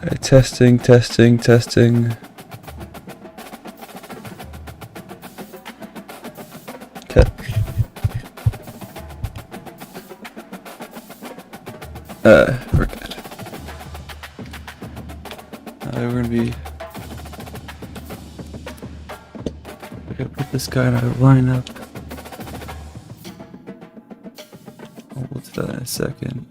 Testing, testing, testing. Okay. We're good. We're gonna be. We gotta put this guy in our lineup. We'll do that in a second.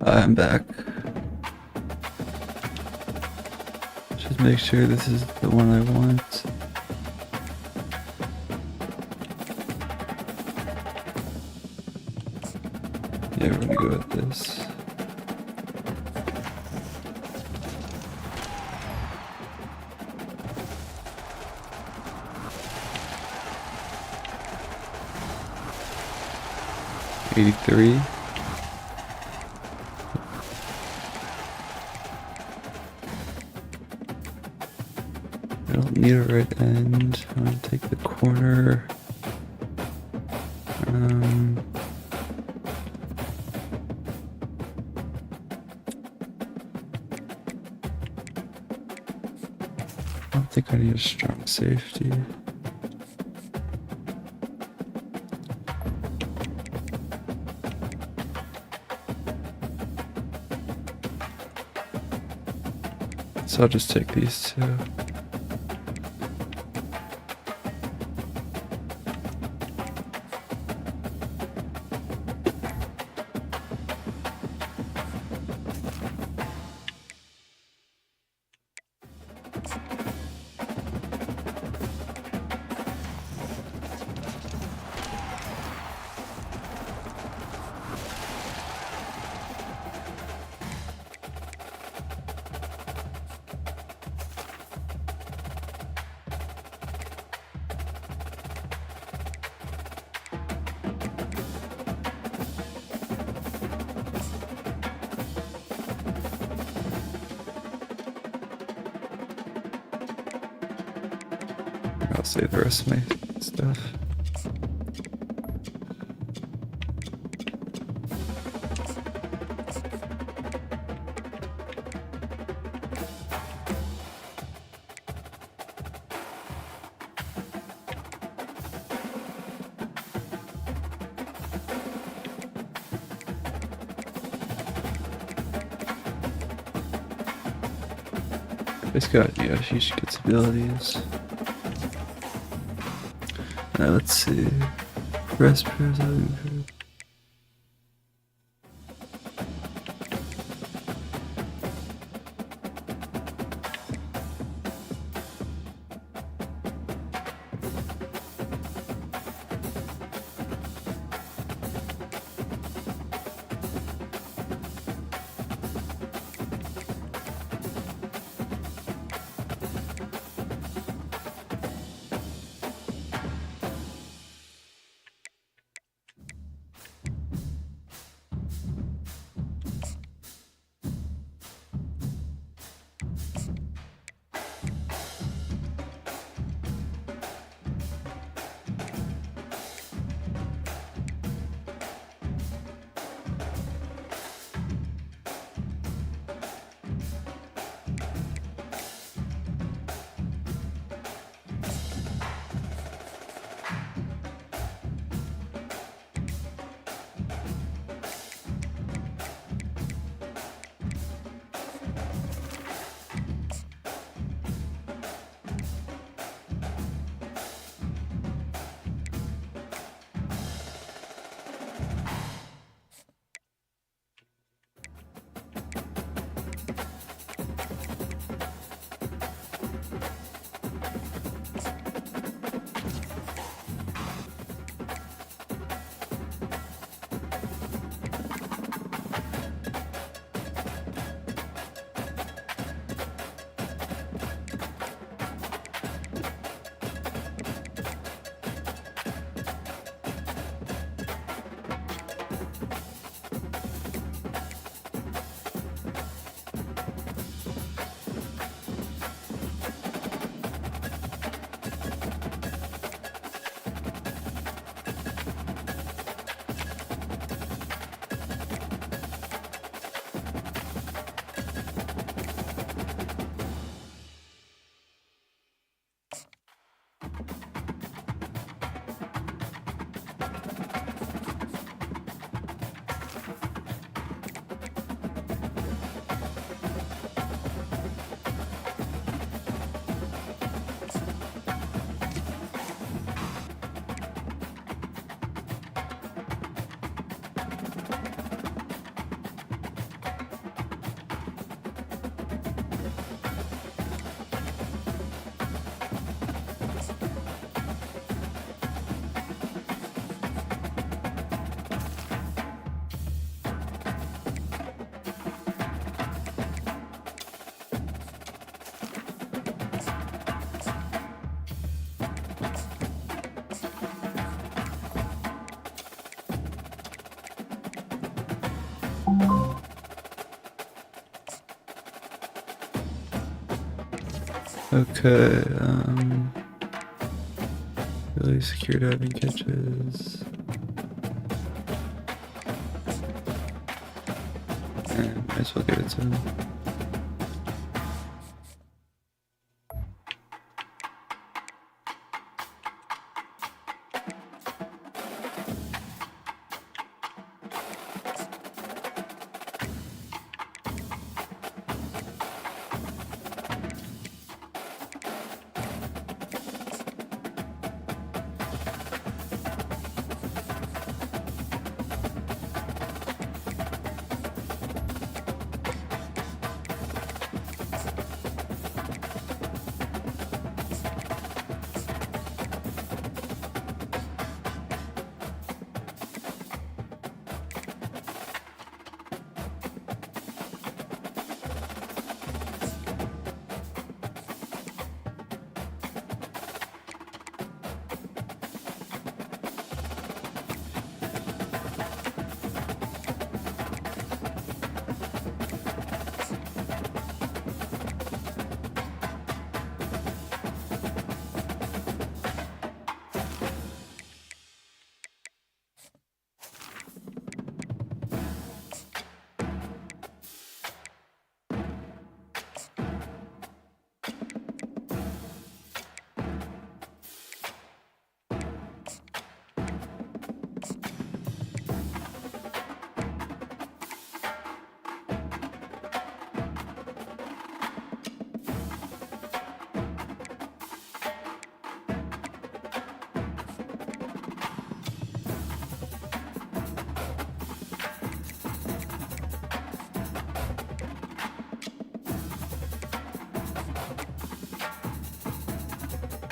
I'm back. Just make sure this is the one I want. Yeah, we're gonna go with this. $83. I don't need a right end. I'm gonna take the corner. I don't think I need a strong safety. So I'll just take these two. I'll save the rest of my stuff. It's got, yeah, huge good abilities. Let's see. Rest preserve. Okay, really secure diving catches. And might as well give it to him.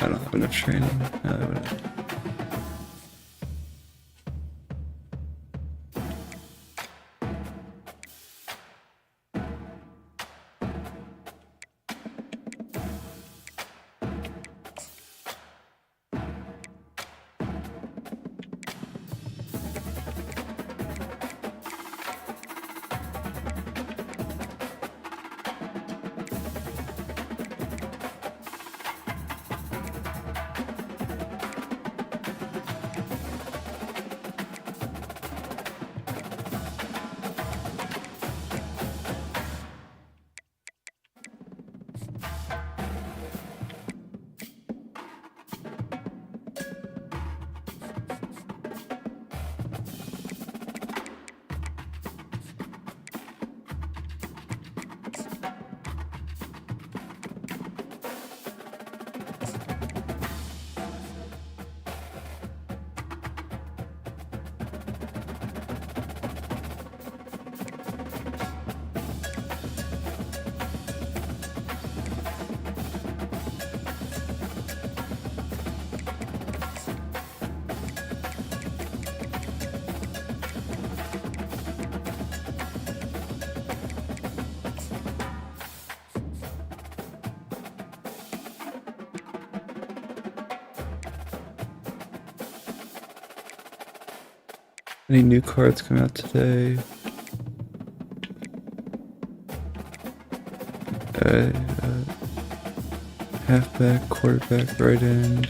I don't have enough training. Any new cards come out today? Halfback, quarterback, right end.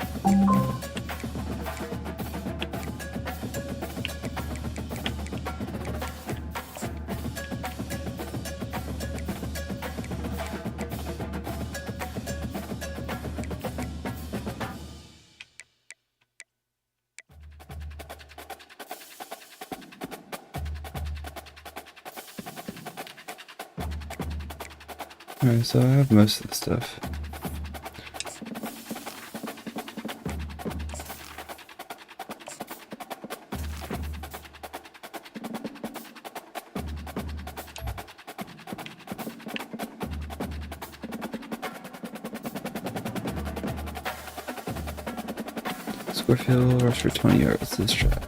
Alright, so I have most of the stuff. Scorefield rush for 20 yards this drive.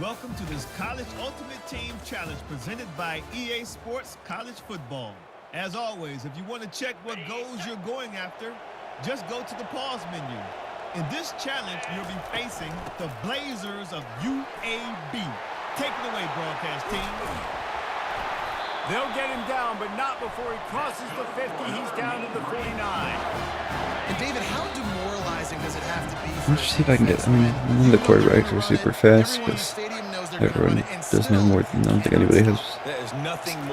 Welcome to this College Ultimate Team Challenge presented by EA Sports College Football. As always, if you want to check what goals you're going after, just go to the pause menu. In this challenge, you'll be facing the Blazers of UAB. Take it away, broadcast team. They'll get him down, but not before he crosses the 50. He's down to the 49. And David, how demoralizing does it have to be? Let's see if I can get. I mean, none of the quarterbacks are super fast because everyone doesn't have more than. I don't think anybody has.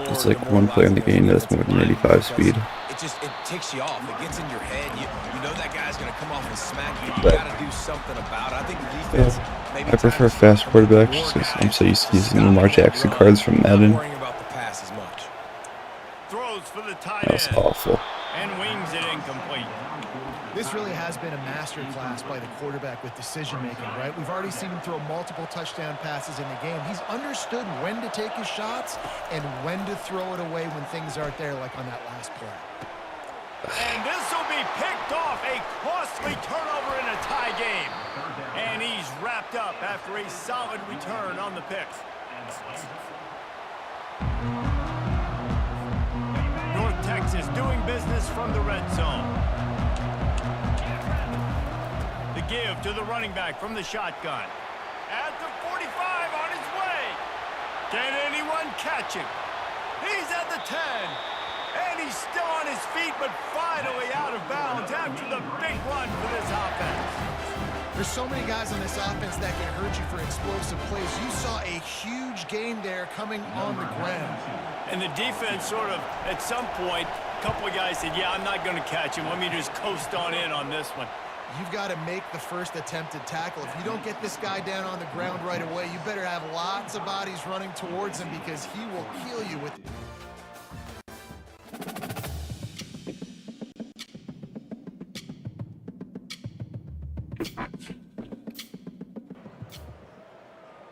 It's like one player in the game that's more than 85 speed. It ticks you off. It gets in your head. You know that guy's going to come off and smack you. You But- got to do something about it. I think the defense. Maybe I prefer fast quarterbacks just because I'm so used to using Lamar Jackson cards from Madden. Worrying about the pass as much. Throws for the tight That was end. awful. And wings it incomplete. This really has been a master class by the quarterback with decision-making, right? We've already seen him throw multiple touchdown passes in the game. He's understood when to take his shots and when to throw it away when things aren't there, like on that last play. And this will be picked off. A costly turnover in a tie game. And he's wrapped up after a solid return on the pick. North Texas doing business from the red zone. The give to the running back from the shotgun. At the 45 on his way. Can anyone catch him? He's at the 10. And he's still on his feet, but finally out of bounds after the big run for this offense. There's so many guys on this offense that can hurt you for explosive plays. You saw a huge gain there coming on the ground. And the defense sort of, at some point, a couple of guys said, yeah, I'm not going to catch him. Let me just coast on in on this one. You've got to make the first attempted tackle. If you don't get this guy down on the ground right away, you better have lots of bodies running towards him because he will kill you with...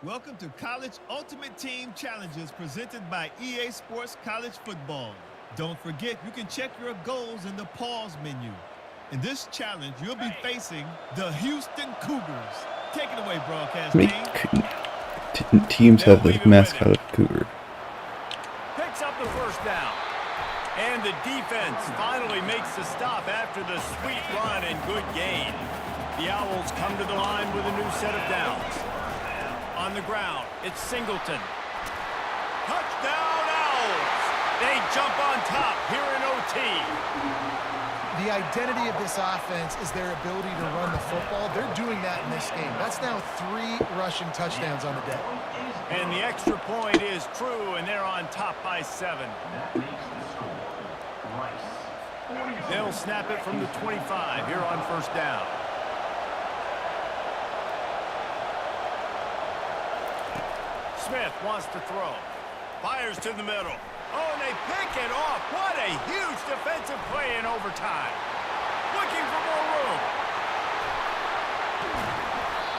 Welcome to College Ultimate Team Challenges presented by EA Sports College Football. Don't forget, you can check your goals in the pause menu. In this challenge, you'll be facing the Houston Cougars. Take it away, broadcast Make team. teams have the mascot of Cougar. Picks up the first down. And the defense finally makes the stop after the sweet run and good gain. The Owls come to the line with a new set of downs. On the ground, it's Singleton. Touchdown, Owls! They jump on top here in OT. The identity of this offense is their ability to run the football. They're doing that in this game. That's now 3 rushing touchdowns on the day. And the extra point is true, and they're on top by 7. They'll snap it from the 25 here on first down. Smith wants to throw. Fires to the middle. Oh, and they pick it off. What a huge defensive play in overtime. Looking for more room.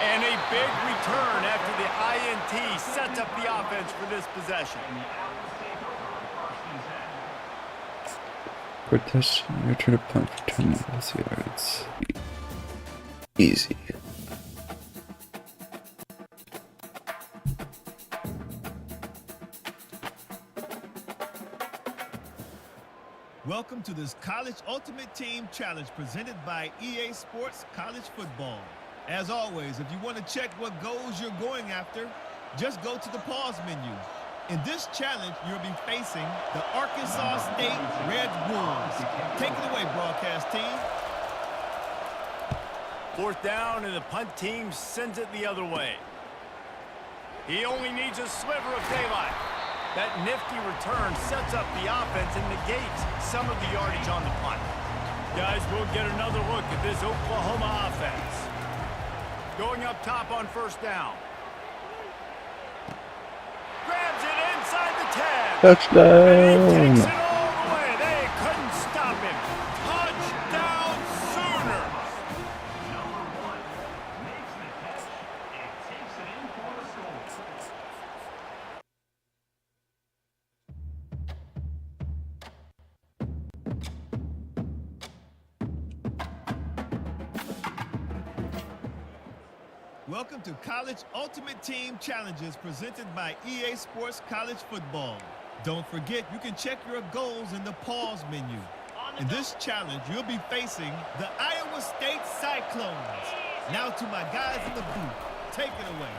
And a big return after the INT sets up the offense for this possession. For touch, return a punt for 10 yards. Easy. Welcome to this College Ultimate Team Challenge presented by EA Sports College Football. As always, if you want to check what goals you're going after, just go to the pause menu. In this challenge, you'll be facing the Arkansas State Red Wolves. Take it away, broadcast team. Fourth down, and the punt team sends it the other way. He only needs a sliver of daylight. That nifty return sets up the offense and negates some of the yardage on the punt. Guys, we'll get another look at this Oklahoma offense. Going up top on first down. Grabs it inside the 10. And he takes it Touchdown! all the way. They couldn't stop him. Touchdown Sooners. Welcome to College Ultimate Team Challenges presented by EA Sports College Football. Don't forget, you can check your goals in the pause menu. In this challenge, you'll be facing the Iowa State Cyclones. Now to my guys in the booth. Take it away.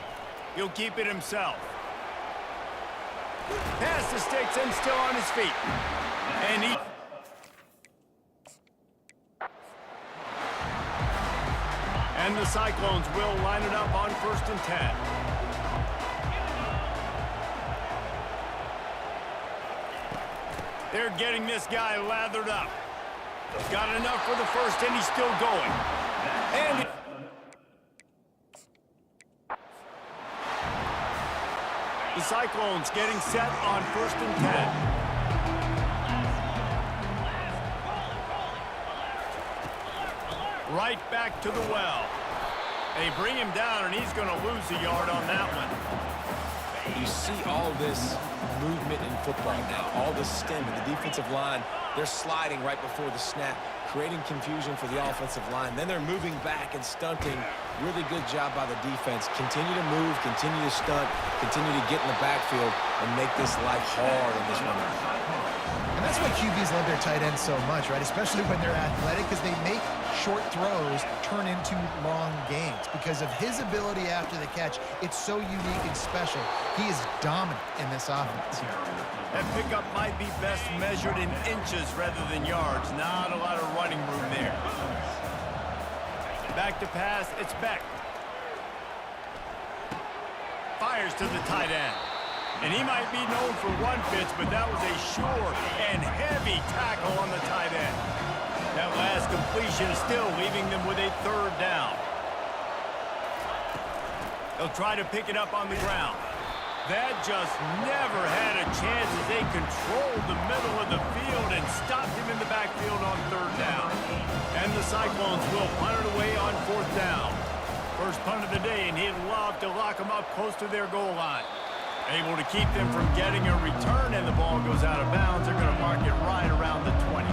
He'll keep it himself. Past the sticks and still on his feet. And he... And the Cyclones will line it up on 1st and 10. They're getting this guy lathered up. Got enough for the first, and he's still going. And... The Cyclones getting set on 1st and 10. Right back to the well. They bring him down, and he's going to lose a yard on that one. You see all this movement in football now, all the stem and the defensive line. They're sliding right before the snap, creating confusion for the offensive line. Then they're moving back and stunting. Really good job by the defense. Continue to move, continue to stunt, continue to get in the backfield and make this life hard in this one. And that's why QBs love their tight ends so much, right? Especially when they're athletic, because they make short throws turn into long gains. Because of his ability after the catch, it's so unique and special. He is dominant in this offense. That pickup might be best measured in inches rather than yards. Not a lot of running room there. Back to pass, it's Beck. Fires to the tight end. And he might be known for run fits, but that was a sure and heavy tackle on the tight end. That last completion is still leaving them with a 3rd down. They'll try to pick it up on the ground. That just never had a chance as they controlled the middle of the field and stopped him in the backfield on 3rd down. And the Cyclones will punt it away on 4th down. First punt of the day, and he'd love to lock them up close to their goal line. Able to keep them from getting a return, and the ball goes out of bounds. They're going to mark it right around the 20.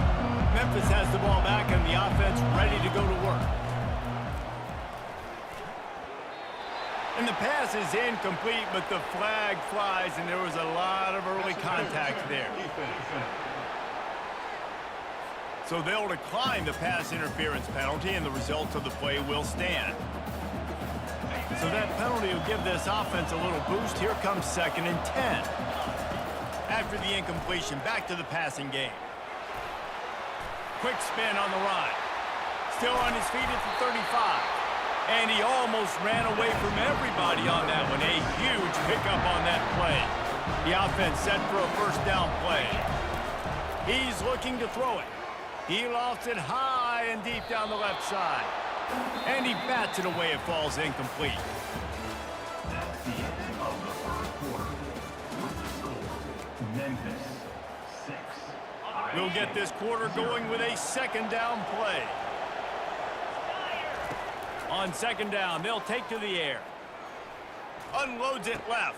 Memphis has the ball back, and the offense ready to go to work. And the pass is incomplete, but the flag flies, and there was a lot of early contact there. So they'll decline the pass interference penalty, and the result of the play will stand. So that penalty will give this offense a little boost. Here comes 2nd and 10. After the incompletion, back to the passing game. Quick spin on the run. Still on his feet at the 35. And he almost ran away from everybody on that one. A huge pickup on that play. The offense set for a 1st down play. He's looking to throw it. He lofts it high and deep down the left side. And he bats it away. It falls incomplete. We'll get this quarter going with a 2nd down play. On 2nd down, they'll take to the air. Unloads it left.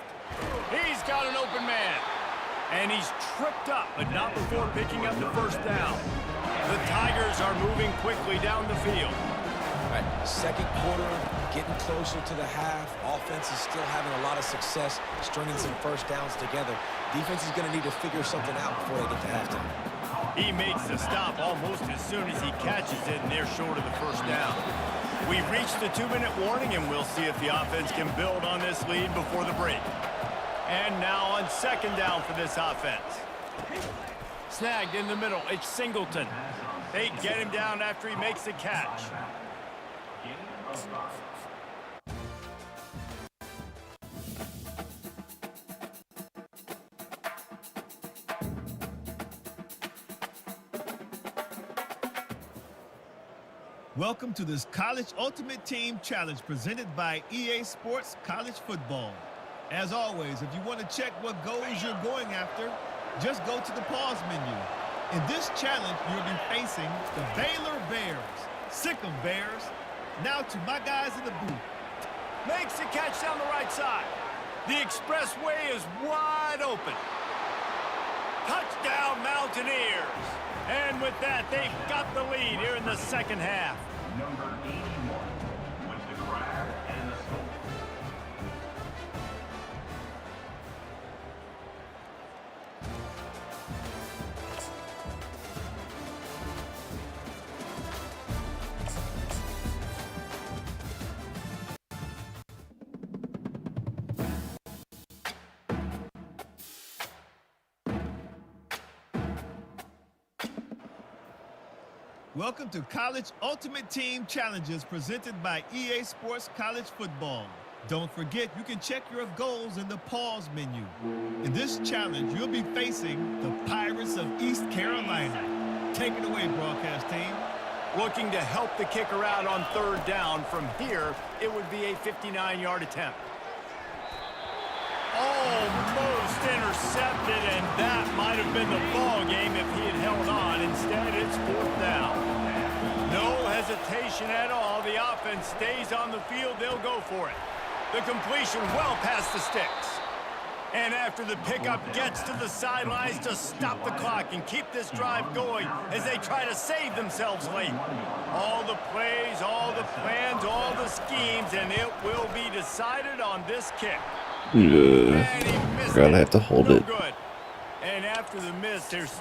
He's got an open man. And he's tripped up, but not before picking up the 1st down. The Tigers are moving quickly down the field. Right, 2nd quarter, getting closer to the half. Offense is still having a lot of success stringing some 1st downs together. Defense is going to need to figure something out before they get to halftime. He makes the stop almost as soon as he catches it, and they're short of the 1st down. We've reached the 2-minute warning, and we'll see if the offense can build on this lead before the break. And now on 2nd down for this offense. Snagged in the middle, it's Singleton. They get him down after he makes the catch. Welcome to this College Ultimate Team Challenge presented by EA Sports College Football. As always, if you want to check what goals you're going after, just go to the pause menu. In this challenge, you'll be facing the Baylor Bears. Sick 'em, Bears. Now to my guys in the booth. Makes the catch down the right side. The expressway is wide open. Touchdown, Mountaineers. And with that, they've got the lead here in the 2nd half. Number 81 with the grab and the scope. Welcome to College Ultimate Team Challenges presented by EA Sports College Football. Don't forget, you can check your goals in the pause menu. In this challenge, you'll be facing the Pirates of East Carolina. Take it away, broadcast team. Looking to help the kicker out on third down. From here, it would be a 59-yard attempt. Almost intercepted, and that might have been the ball game if he had held on. Instead, it's fourth down. No hesitation at all. The offense stays on the field. They'll go for it. The completion well past the sticks. And after the pickup, gets to the sidelines to stop the clock and keep this drive going as they try to save themselves late. All the plays, all the plans, all the schemes, and it will be decided on this kick. And he missed Forgot it. I have to hold No it. good. And after the miss, there's...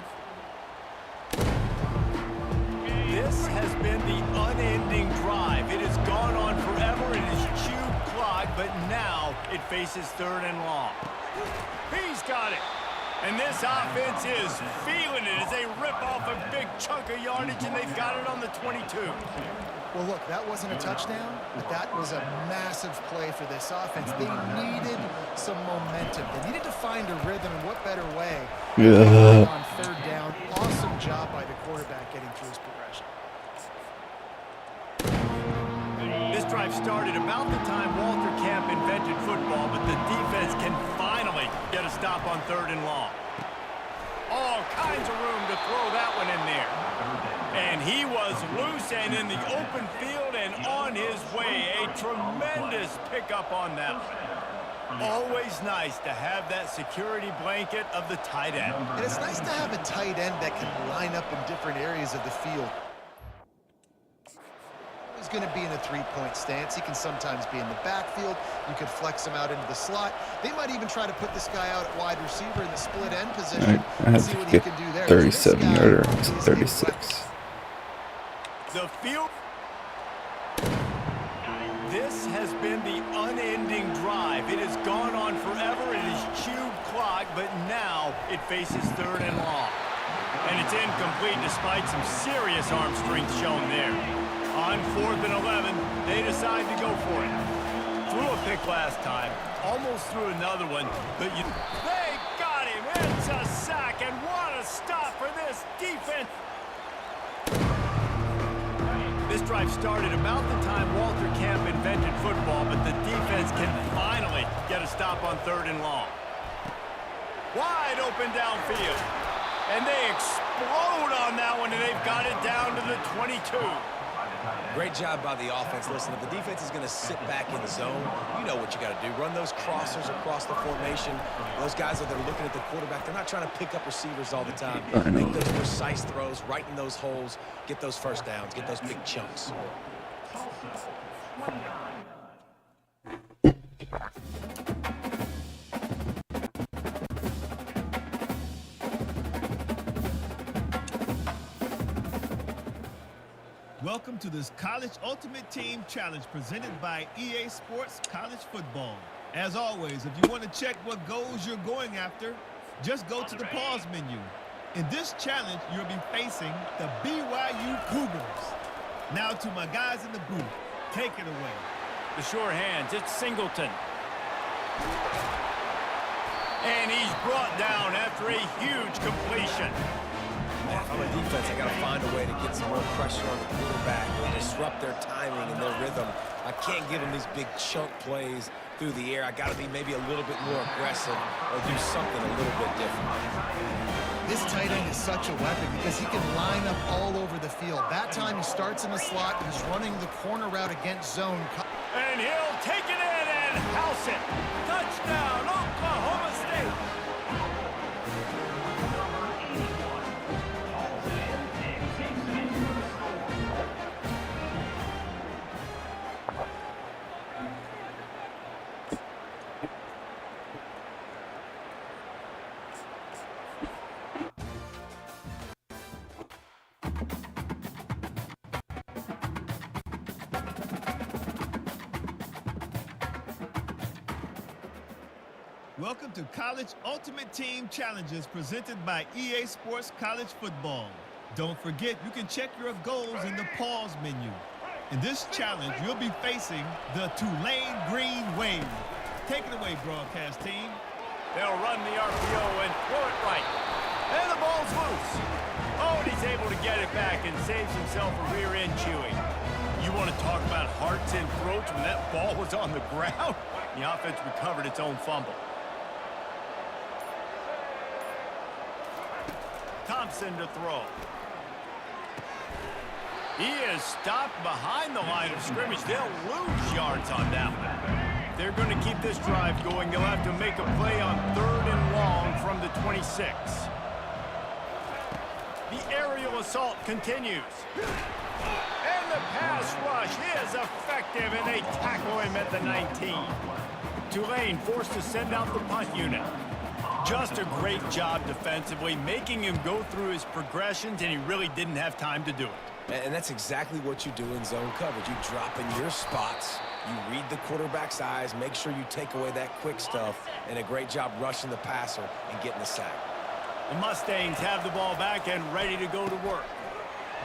This has been the unending drive. It has gone on forever. It has chewed clock, but now it faces third and long. He's got it. And this offense is feeling it as they rip off a big chunk of yardage, and they've got it on the 22. Well, look, that wasn't a touchdown, but that was a massive play for this offense. They needed some momentum. They needed to find a rhythm, and what better way Yeah. on third down. Awesome job by the quarterback getting through his progression. This drive started about the time Walter Camp invented football, but the defense can finally get a stop on third and long. All kinds of room to throw that one in there. And he was loose and in the open field and on his way. A tremendous pickup on that one. Always nice to have that security blanket of the tight end. And it's nice to have a tight end that can line up in different areas of the field. He's going to be in a three-point stance. He can sometimes be in the backfield. You could flex him out into the slot. They might even try to put this guy out at wide receiver in the split end position. I have See to what he get can do there. 37-yarder to He's a 36. The field. This has been the unending drive. It has gone on forever. It has chewed clock, but now it faces third and long. And it's incomplete despite some serious arm strength shown there. On 4th and 11, they decide to go for it. Threw a pick last time, almost threw another one, but they got him. It's a sack, and what a stop for this defense. This drive started about the time Walter Camp invented football, but the defense can finally get a stop on third and long. Wide open downfield. And they explode on that one, and they've got it down to the 22. Great job by the offense. Listen, if the defense is going to sit back in the zone, you know what you got to do. Run those crossers across the formation. Those guys that are looking at the quarterback, they're not trying to pick up receivers all the time. Make those precise throws, right in those holes, get those first downs, get those big chunks. Welcome to this College Ultimate Team Challenge presented by EA Sports College Football. As always, if you want to check what goals you're going after, just go to the pause menu. In this challenge, you'll be facing the BYU Cougars. Now to my guys in the booth. Take it away. The sure hands, it's Singleton. And he's brought down after a huge completion. If I'm a defense, I got to find a way to get some more pressure on the quarterback and disrupt their timing and their rhythm. I can't give them these big chunk plays through the air. I got to be maybe a little bit more aggressive or do something a little bit different. This tight end is such a weapon because he can line up all over the field. That time he starts in the slot. He's running the corner route against zone. And he'll take it in and house it. Touchdown, Oklahoma State. Welcome to College Ultimate Team Challenges presented by EA Sports College Football. Don't forget, you can check your goals in the pause menu. In this challenge, you'll be facing the Tulane Green Wave. Take it away, broadcast team. They'll run the RPO and throw it right. And the ball's loose. Oh, and he's able to get it back and saves himself a rear end chewing. You want to talk about hearts and throats when that ball was on the ground? The offense recovered its own fumble. Thompson to throw. He is stopped behind the line of scrimmage. They'll lose yards on that one. If they're going to keep this drive going, they'll have to make a play on 3rd and long from the 26. The aerial assault continues. And the pass rush is effective, and they tackle him at the 19. Tulane forced to send out the punt unit. Just a great job defensively, making him go through his progressions, and he really didn't have time to do it. And that's exactly what you do in zone coverage. You drop in your spots, you read the quarterback's eyes, make sure you take away that quick stuff, and a great job rushing the passer and getting the sack. The Mustangs have the ball back and ready to go to work.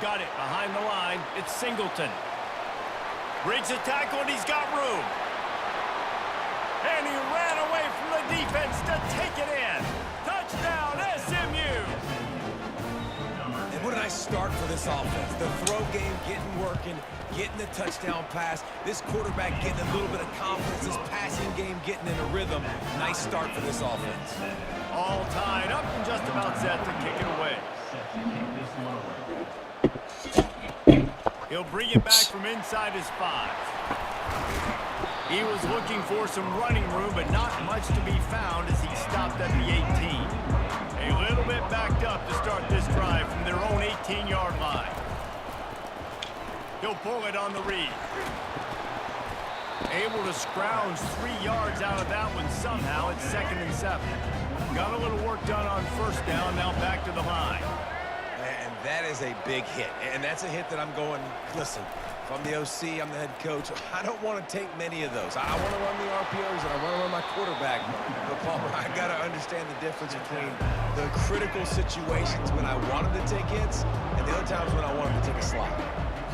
Got it behind the line. It's Singleton. Breaks the tackle, and he's got room. And he ran away from the defense to take it in. Touchdown, SMU! And what a nice start for this offense. The throw game getting working, getting the touchdown pass. This quarterback getting a little bit of confidence. This passing game getting in a rhythm. Nice start for this offense. All tied up and just about set to kick it away. He'll bring it back from inside his 5. He was looking for some running room, but not much to be found as he stopped at the 18. A little bit backed up to start this drive from their own 18-yard line. He'll pull it on the read. Able to scrounge 3 yards out of that one somehow. It's 2nd and 7. Got a little work done on 1st down, now back to the line. And that is a big hit. And that's a hit that I'm going, listen, if I'm the OC, I'm the head coach, I don't want to take many of those. I want to run the RPOs and I want to run my quarterback. But, Palmer, I got to understand the difference between the critical situations when I want him to take hits and the other times when I want him to take a slot.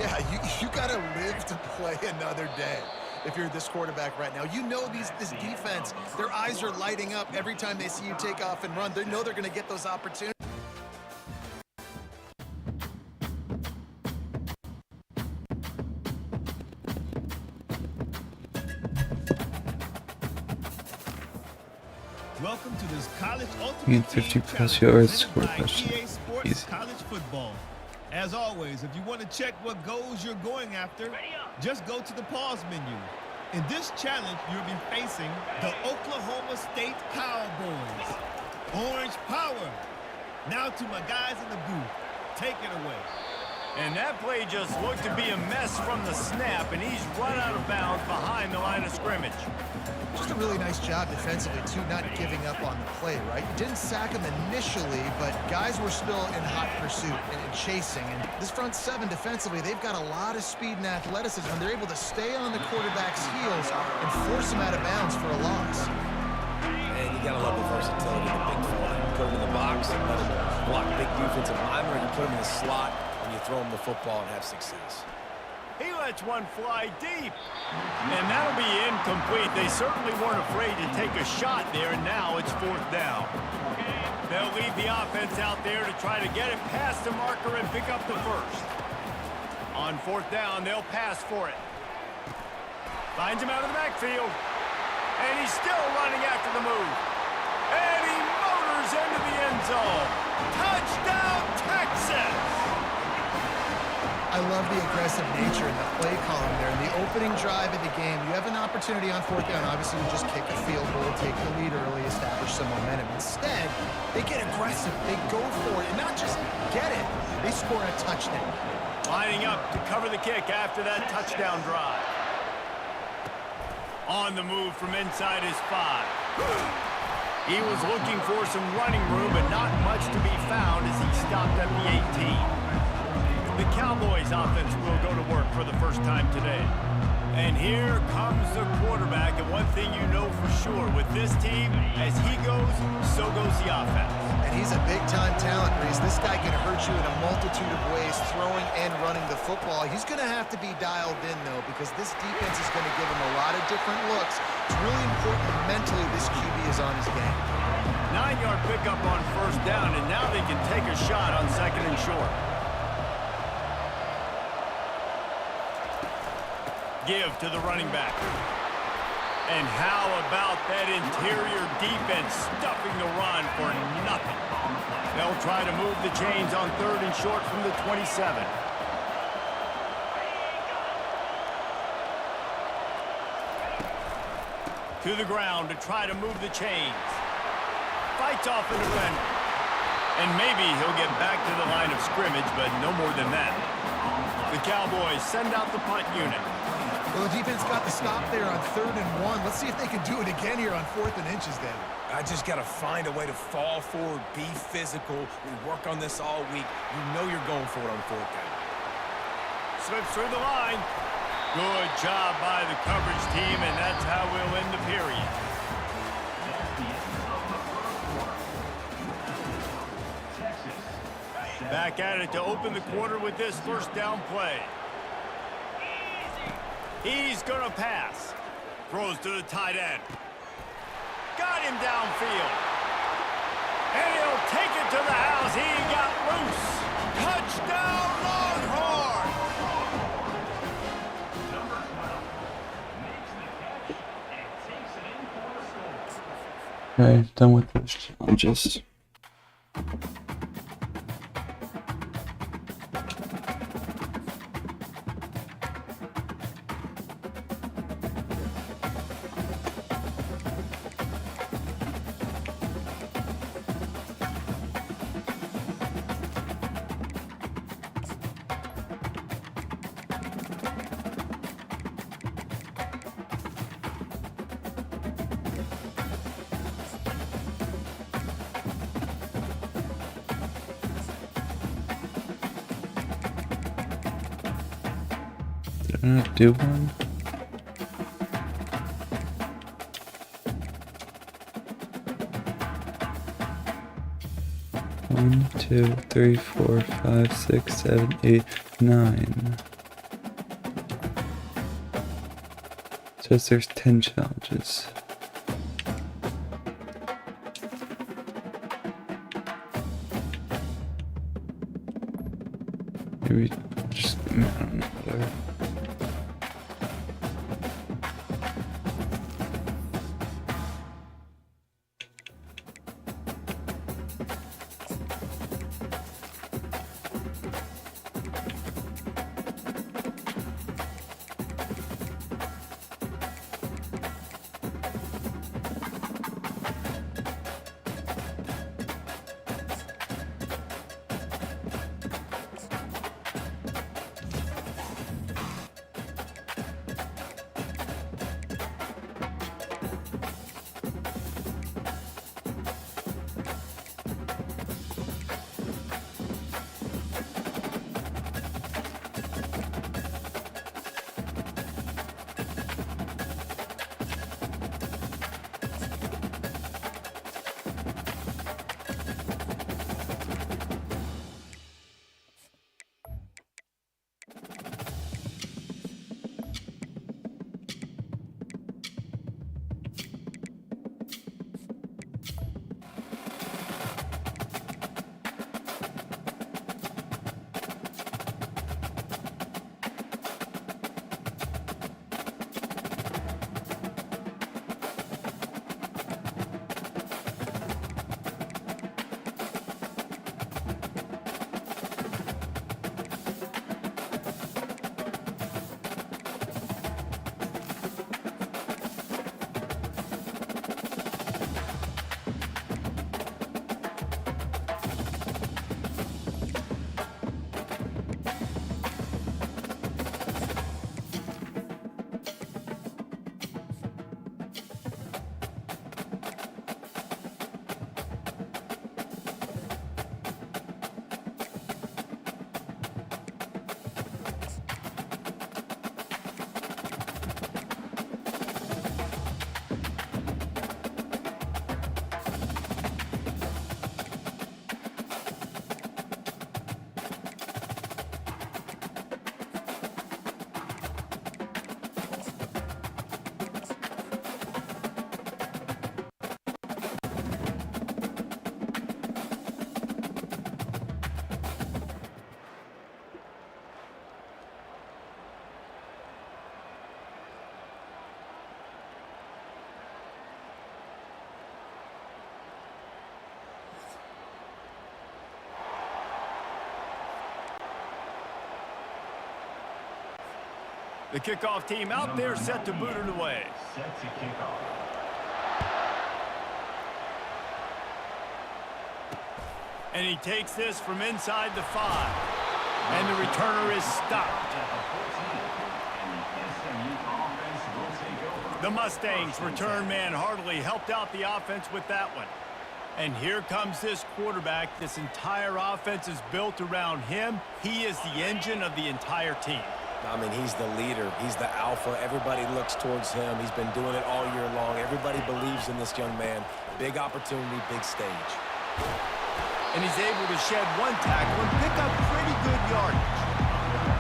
Yeah, you got to live to play another day. If you're this quarterback right now, you know this defense, their eyes are lighting up every time they see you take off and run. They know they're going to get those opportunities. Welcome to this college Need ultimate 50 team plus challenge yards, presented score by touchdown. EA Sports Easy. College Football. As always, if you want to check what goals you're going after, just go to the pause menu. In this challenge, you'll be facing the Oklahoma State Cowboys. Orange power. Now to my guys in the booth. Take it away. And that play just looked to be a mess from the snap, and he's run out of bounds behind the line of scrimmage. Just a really nice job defensively, too, not giving up on the play, right? You didn't sack him initially, but guys were still in hot pursuit and chasing. And this front 7 defensively, they've got a lot of speed and athleticism. They're able to stay on the quarterback's heels and force him out of bounds for a loss. And you got to love the versatility of the big fella. You put him in the box and let him block big defensive linemen, or you put him in the slot and you throw him the football and have success. He lets one fly deep. And that'll be incomplete. They certainly weren't afraid to take a shot there, and now it's 4th down. They'll leave the offense out there to try to get it past the marker and pick up the 1st. On 4th down, they'll pass for it. Finds him out of the backfield. And he's still running after the move. And he motors into the end zone. Touchdown, Texas! I love the aggressive nature in the play column there. In the opening drive of the game, you have an opportunity on 4th down. Obviously, you just kick a field goal, take the lead early, establish some momentum. Instead, they get aggressive. They go for it, and not just get it. They score a touchdown. Lining up to cover the kick after that touchdown drive. On the move from inside his 5. He was looking for some running room, but not much to be found as he stopped at the 18. The Cowboys offense will go to work for the first time today. And here comes the quarterback, and one thing you know for sure, with this team, as he goes, so goes the offense. And he's a big-time talent, Reese. This guy can hurt you in a multitude of ways, throwing and running the football. He's going to have to be dialed in, though, because this defense is going to give him a lot of different looks. It's really important mentally this QB is on his game. 9-yard pickup on first down, and now they can take a shot on second and short. Give to the running back. And how about that interior defense stuffing the run for nothing? They'll try to move the chains on third and short from the 27. To the ground to try to move the chains. Fights off the defender. And maybe he'll get back to the line of scrimmage, but no more than that. The Cowboys send out the punt unit. Well, the defense got the stop there on 3rd and 1. Let's see if they can do it again here on 4th and inches, David. I just got to find a way to fall forward, be physical. We work on this all week. You know you're going for it on 4th down. Slips through the line. Good job by the coverage team, and that's how we'll end the period. Back at it to open the quarter with this first down play. He's going to pass. Throws to the tight end. Got him downfield. And he'll take it to the house. He got loose. Touchdown, Longhorns. Okay, done with those challenges. Did I not do one? One, 2, 3, 4, 5, 6, 7, 8, 9. Says there's 10 challenges. Maybe just, I don't know, whatever. The kickoff team out there set to boot it away. Set to kick off. And he takes this from inside the 5. And the returner is stopped. The Mustangs return man hardly helped out the offense with that one. And here comes this quarterback. This entire offense is built around him. He is the engine of the entire team. I mean, he's the leader. He's the alpha. Everybody looks towards him. He's been doing it all year long. Everybody believes in this young man. Big opportunity, big stage. And he's able to shed one tackle and pick up pretty good yardage.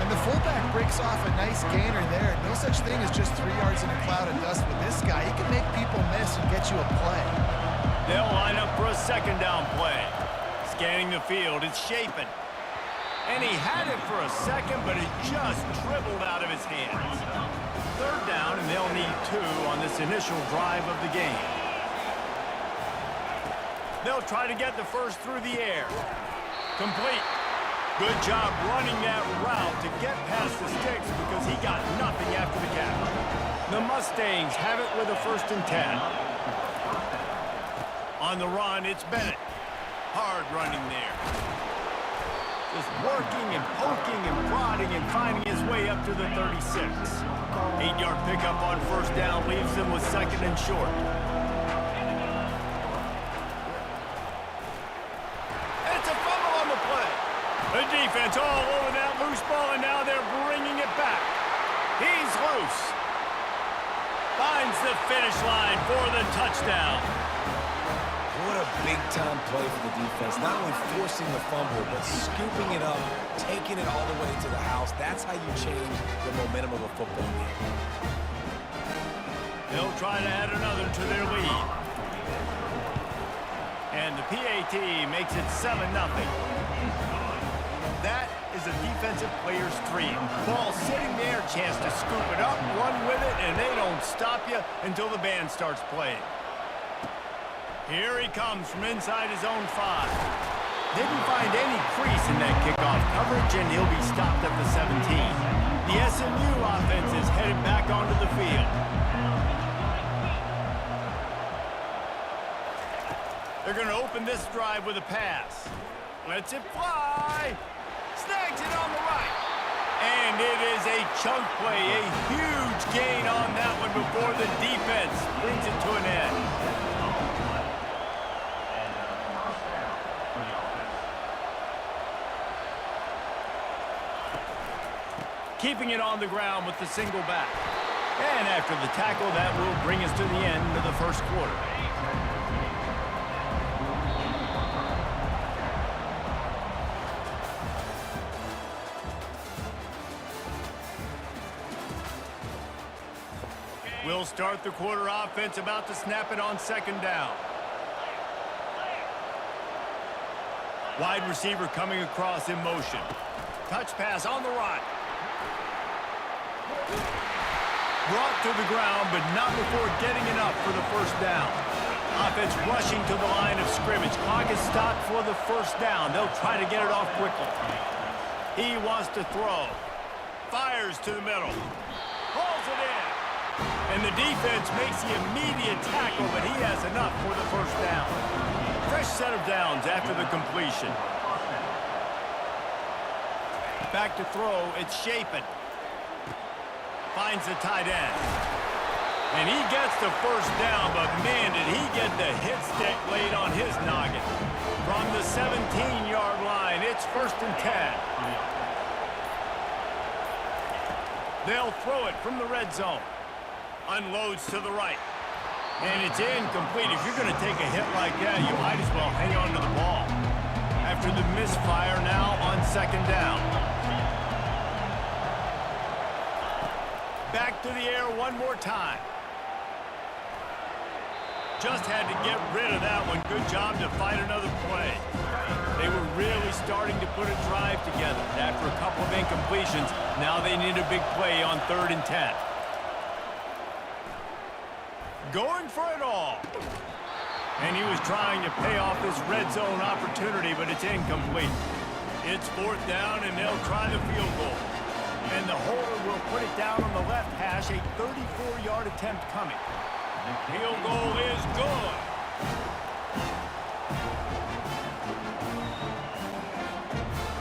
And the fullback breaks off a nice gainer there. No such thing as just 3 yards in a cloud of dust with this guy. He can make people miss and get you a play. They'll line up for a second down play. Scanning the field, it's Shapen. And he had it for a second, but it just dribbled out of his hands. Third down, and they'll need 2 on this initial drive of the game. They'll try to get the first through the air. Complete. Good job running that route to get past the sticks because he got nothing after the catch. The Mustangs have it with a 1st and 10. On the run, it's Bennett. Hard running there. Just working and poking and prodding and finding his way up to the 36. 8-yard pickup on 1st down leaves them with 2nd and short. It's a fumble on the play. The defense all over that loose ball, and now they're bringing it back. He's loose. Finds the finish line for the touchdown. What a big-time play for the defense. Not only forcing the fumble, but scooping it up, taking it all the way to the house. That's how you change the momentum of a football game. They'll try to add another to their lead. And the PAT makes it 7-0. That is a defensive player's dream. Ball sitting there, chance to scoop it up, run with it, and they don't stop you until the band starts playing. Here he comes from inside his own 5. Didn't find any crease in that kickoff coverage, and he'll be stopped at the 17. The SMU offense is headed back onto the field. They're going to open this drive with a pass. Lets it fly. Snags it on the right. And it is a chunk play, a huge gain on that one before the defense brings it to an end. Keeping it on the ground with the single back. And after the tackle, that will bring us to the end of the 1st quarter. We'll start the quarter offense, about to snap it on 2nd down. Wide receiver coming across in motion. Touch pass on the right. Brought to the ground, but not before getting enough for the 1st down. Offense rushing to the line of scrimmage. Clock is stopped for the 1st down. They'll try to get it off quickly. He wants to throw. Fires to the middle. Pulls it in. And the defense makes the immediate tackle, but he has enough for the 1st down. Fresh set of downs after the completion. Back to throw, it's Shapen. Finds the tight end. And he gets the 1st down, but man, did he get the hit stick laid on his noggin. From the 17-yard line, it's 1st and 10. They'll throw it from the red zone. Unloads to the right. And it's incomplete. If you're going to take a hit like that, you might as well hang on to the ball. After the misfire, now on 2nd down. Back to the air one more time. Just had to get rid of that one. Good job to fight another play. They were really starting to put a drive together. After a couple of incompletions, now they need a big play on 3rd and 10. Going for it all. And he was trying to pay off this red zone opportunity, but it's incomplete. It's 4th down, and they'll try the field goal. And the holder will put it down on the left hash, a 34-yard attempt coming. The field goal is good.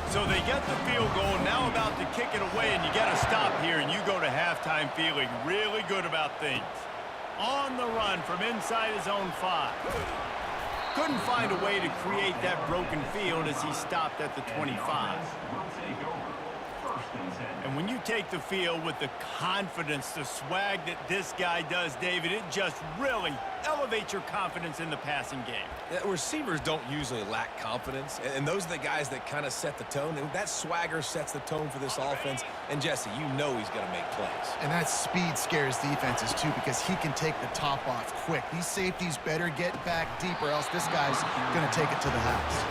So they get the field goal, now about to kick it away, and you get a stop here, and you go to halftime feeling really good about things. On the run from inside his own 5. Couldn't find a way to create that broken field as he stopped at the 25. And when you take the field with the confidence, the swag that this guy does, David, it just really elevates your confidence in the passing game. Yeah, receivers don't usually lack confidence, and those are the guys that kind of set the tone. And that swagger sets the tone for this offense. And, Jesse, you know he's going to make plays. And that speed scares defenses, too, because he can take the top off quick. These safeties better get back deep, or else this guy's going to take it to the house.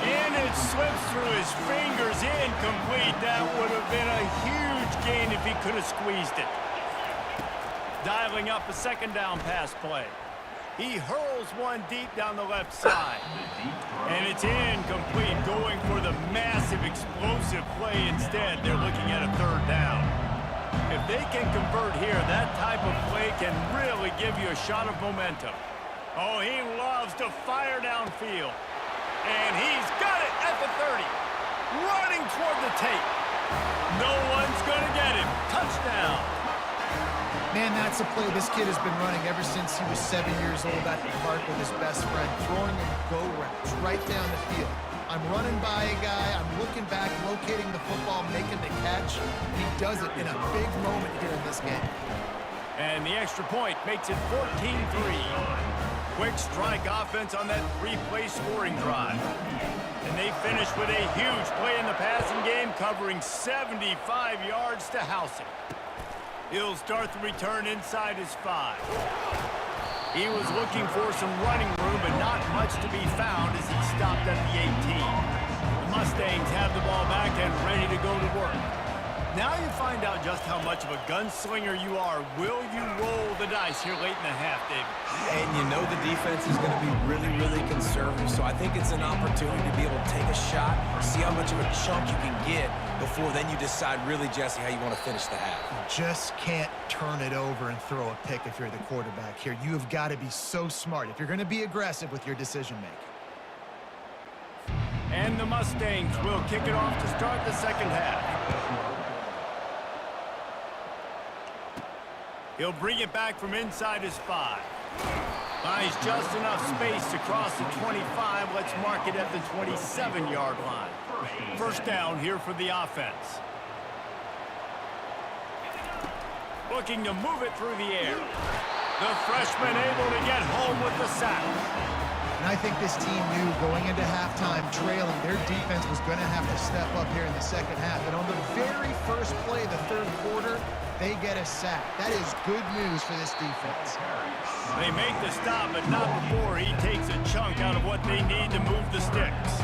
And it slips through his fingers, incomplete. That would have been a huge gain if he could have squeezed it. Dialing up a second down pass play. He hurls one deep down the left side. And it's incomplete, going for the massive explosive play instead. They're looking at a third down. If they can convert here, that type of play can really give you a shot of momentum. Oh, he loves to fire downfield. And he's got it at the 30. Running toward the tape. No one's going to get him. Touchdown. Man, that's a play this kid has been running ever since he was 7 years old at the park with his best friend, throwing him go routes right down the field. I'm running by a guy, I'm looking back, locating the football, making the catch. He does it in a big moment here in this game. And the extra point makes it 14-3. Quick strike offense on that 3-play scoring drive. And they finish with a huge play in the passing game, covering 75 yards to house it. He'll start the return inside his 5. He was looking for some running room, but not much to be found as he stopped at the 18. The Mustangs have the ball back and ready to go to work. Now you find out just how much of a gunslinger you are. Will you roll the dice here late in the half, David? And you know the defense is going to be really, really conservative. So I think it's an opportunity to be able to take a shot, see how much of a chunk you can get before then you decide really, Jesse, how you want to finish the half. You just can't turn it over and throw a pick if you're the quarterback here. You have got to be so smart if you're going to be aggressive with your decision-making. And the Mustangs will kick it off to start the second half. He'll bring it back from inside his 5. Finds just enough space to cross the 25. Let's mark it at the 27-yard line. First down here for the offense. Looking to move it through the air. The freshman able to get home with the sack. And I think this team knew going into halftime trailing, their defense was going to have to step up here in the second half. And on the very first play of the third quarter, they get a sack. That is good news for this defense. They make the stop, but not before he takes a chunk out of what they need to move the sticks.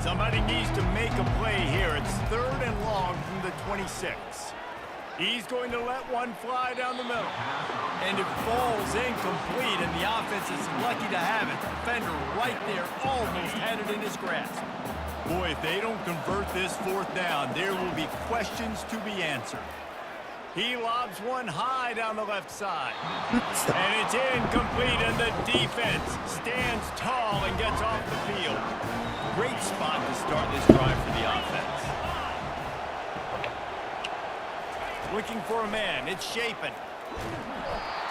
Somebody needs to make a play here. It's third and long from the 26. He's going to let one fly down the middle. And it falls incomplete, and the offense is lucky to have it. The defender right there almost had it in his grasp. Boy, if they don't convert this fourth down, there will be questions to be answered. He lobs one high down the left side. And it's incomplete, and the defense stands tall and gets off the field. Great spot to start this drive for the offense. Looking for a man. It's Shapen.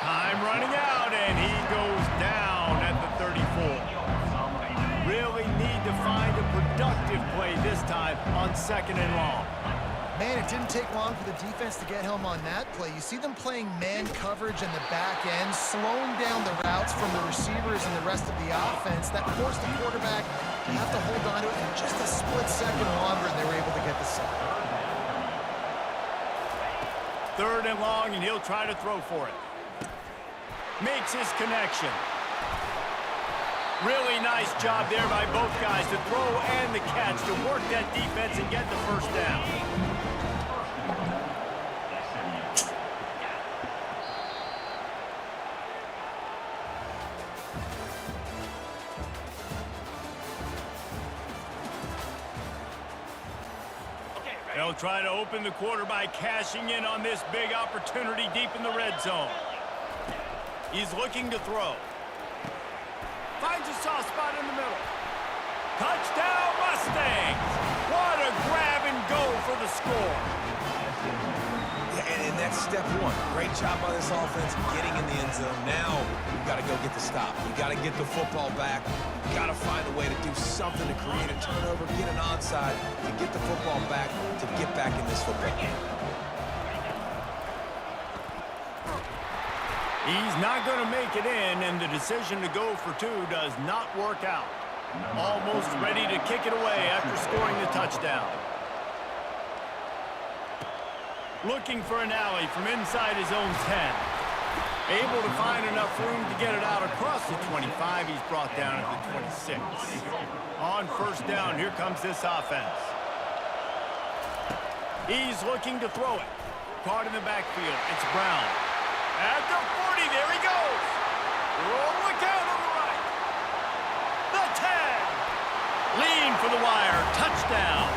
Time running out, and he goes down at the 34. Really need to find a productive play this time on second and long. Man, it didn't take long for the defense to get home on that play. You see them playing man coverage in the back end, slowing down the routes from the receivers and the rest of the offense. That forced the quarterback to have to hold on to it for just a split second longer, and they were able to get the sack. Third and long, and he'll try to throw for it. Makes his connection. Really nice job there by both guys to throw and the catch to work that defense and get the first down. They'll try to open the quarter by cashing in on this big opportunity deep in the red zone. He's looking to throw. Finds a soft spot in the middle. Touchdown, Mustangs! What a grab and go for the score. And that's step one. Great job by this offense getting in the end zone. Now you got to go get the stop. You got to get the football back. You got to find a way to do something to create a turnover, get an onside, to get the football back, to get back in this football game. He's not going to make it in, and the decision to go for two does not work out. Almost ready to kick it away after scoring the touchdown. Looking for an alley from inside his own 10. Able to find enough room to get it out across the 25. He's brought down at the 26. On first down, here comes this offense. He's looking to throw it. Caught in the backfield. It's Brown. At the 40, there he goes. Oh, look out on the right. The 10. Lean for the wire. Touchdown.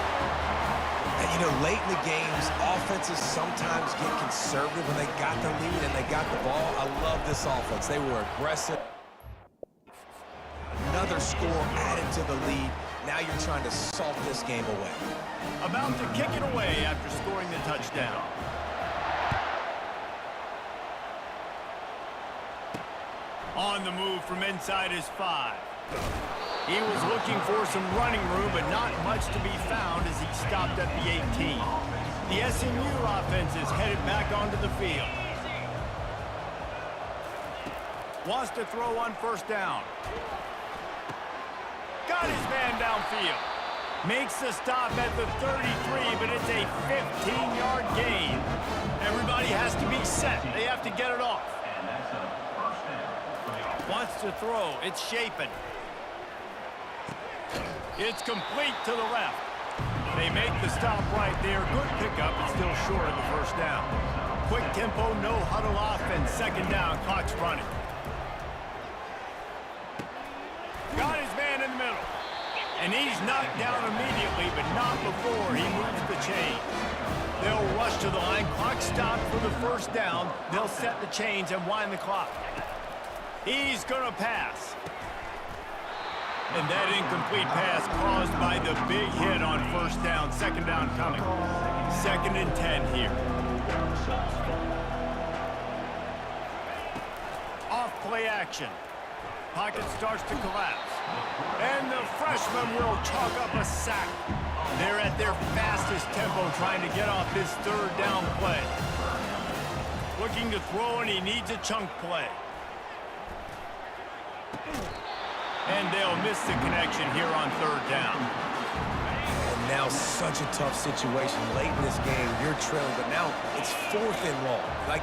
And, you know, late in the games, offenses sometimes get conservative when they got the lead and they got the ball. I love this offense. They were aggressive. Another score added to the lead. Now you're trying to salt this game away. About to kick it away after scoring the touchdown. On the move from inside his 5. He was looking for some running room, but not much to be found as he stopped at the 18. The SMU offense is headed back onto the field. Wants to throw on first down. Got his man downfield. Makes the stop at the 33, but it's a 15-yard gain. Everybody has to be set. They have to get it off. Wants to throw. It's Shapen. It's complete to the left. They make the stop right there. Good pickup, but still short of the first down. Quick tempo, no huddle offense. Second down, clock's running. Got his man in the middle. And he's knocked down immediately, but not before he moves the chain. They'll rush to the line. Clock stopped for the first down. They'll set the chains and wind the clock. He's going to pass. And that incomplete pass caused by the big hit on first down. Second down coming. 2nd and 10 here. Off play action. Pocket starts to collapse. And the freshman will chalk up a sack. They're at their fastest tempo trying to get off this third down play. Looking to throw, and he needs a chunk play. And they'll miss the connection here on third down. And now such a tough situation. Late in this game, you're trailing, but now it's 4th and long. Like,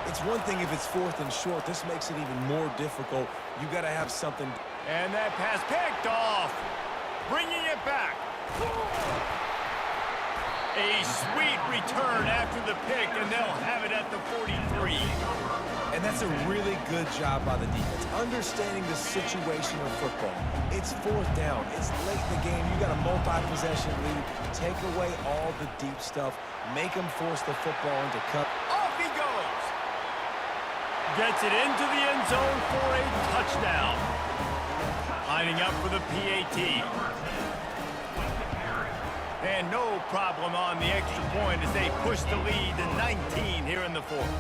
it's one thing if it's 4th and short. This makes it even more difficult. You got to have something. And that pass picked off. Bringing it back. A sweet return after the pick, and they'll have it at the 43. And that's a really good job by the defense. Understanding the situation of football. It's 4th down. It's late in the game. You got a multi-possession lead. Take away all the deep stuff. Make them force the football into cut. Off he goes. Gets it into the end zone for a touchdown. Lining up for the PAT. And no problem on the extra point as they push the lead to 19 here in the 4th.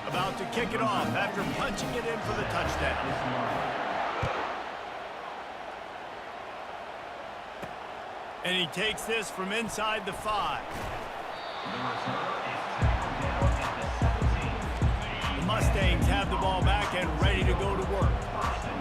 About to kick it off after punching it in for the touchdown. And he takes this from inside the 5. The Mustangs have the ball back and ready to go to work.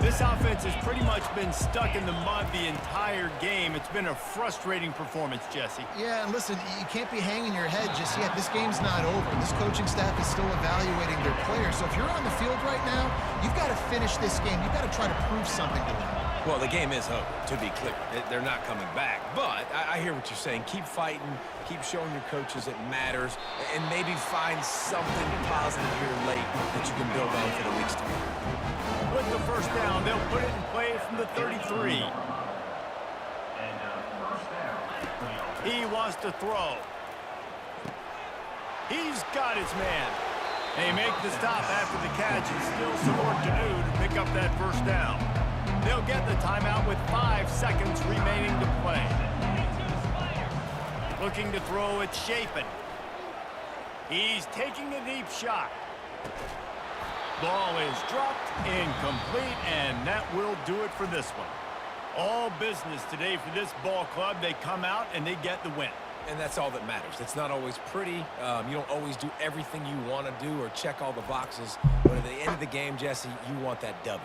This offense has pretty much been stuck in the mud the entire game. It's been a frustrating performance, Jesse. Yeah, and listen, you can't be hanging your head just yet. This game's not over. This coaching staff is still evaluating their players. So if you're on the field right now, you've got to finish this game. You've got to try to prove something to them. Well, the game is over, to be clear. They're not coming back. But I hear what you're saying. Keep fighting. Keep showing your coaches it matters. And maybe find something positive here late that you can build on for the weeks to come. With the first down, they'll put it in play from the 33. He wants to throw. He's got his man. They make the stop after the catch, and still some work to do to pick up that first down. They'll get the timeout with 5 seconds remaining to play. Looking to throw, it's Chapin. He's taking a deep shot. Ball is dropped, incomplete, and that will do it for this one. All business today for this ball club. They come out and they get the win. And that's all that matters. It's not always pretty. You don't always do everything you want to do or check all the boxes. But at the end of the game, Jesse, you want that W.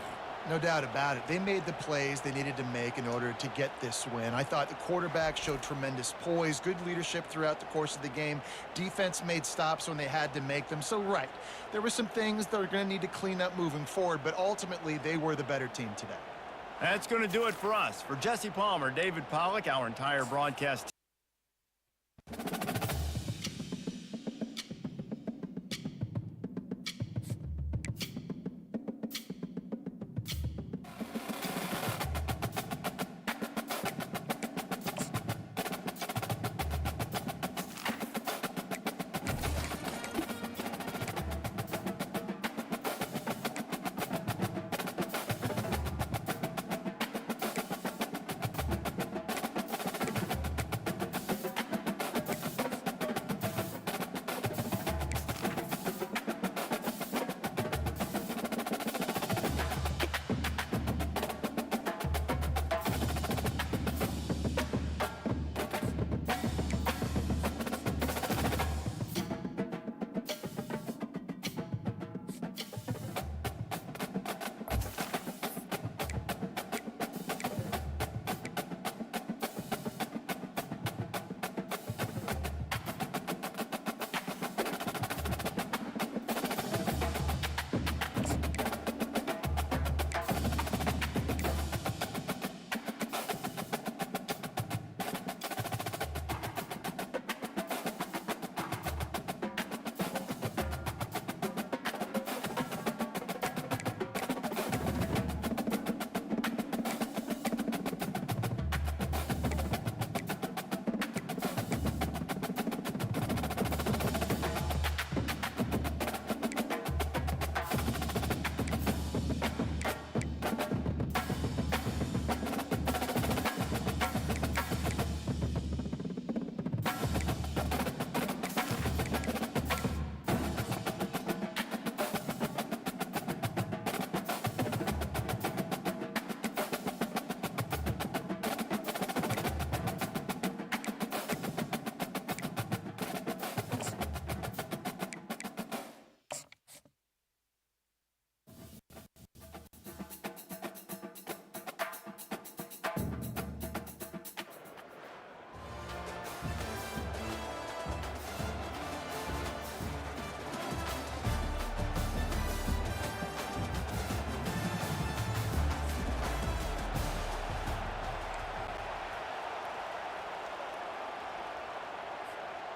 No doubt about it. They made the plays they needed to make in order to get this win. I thought the quarterback showed tremendous poise, good leadership throughout the course of the game. Defense made stops when they had to make them. So, right, there were some things that are going to need to clean up moving forward, but ultimately they were the better team today. That's going to do it for us. For Jesse Palmer, David Pollack, our entire broadcast team.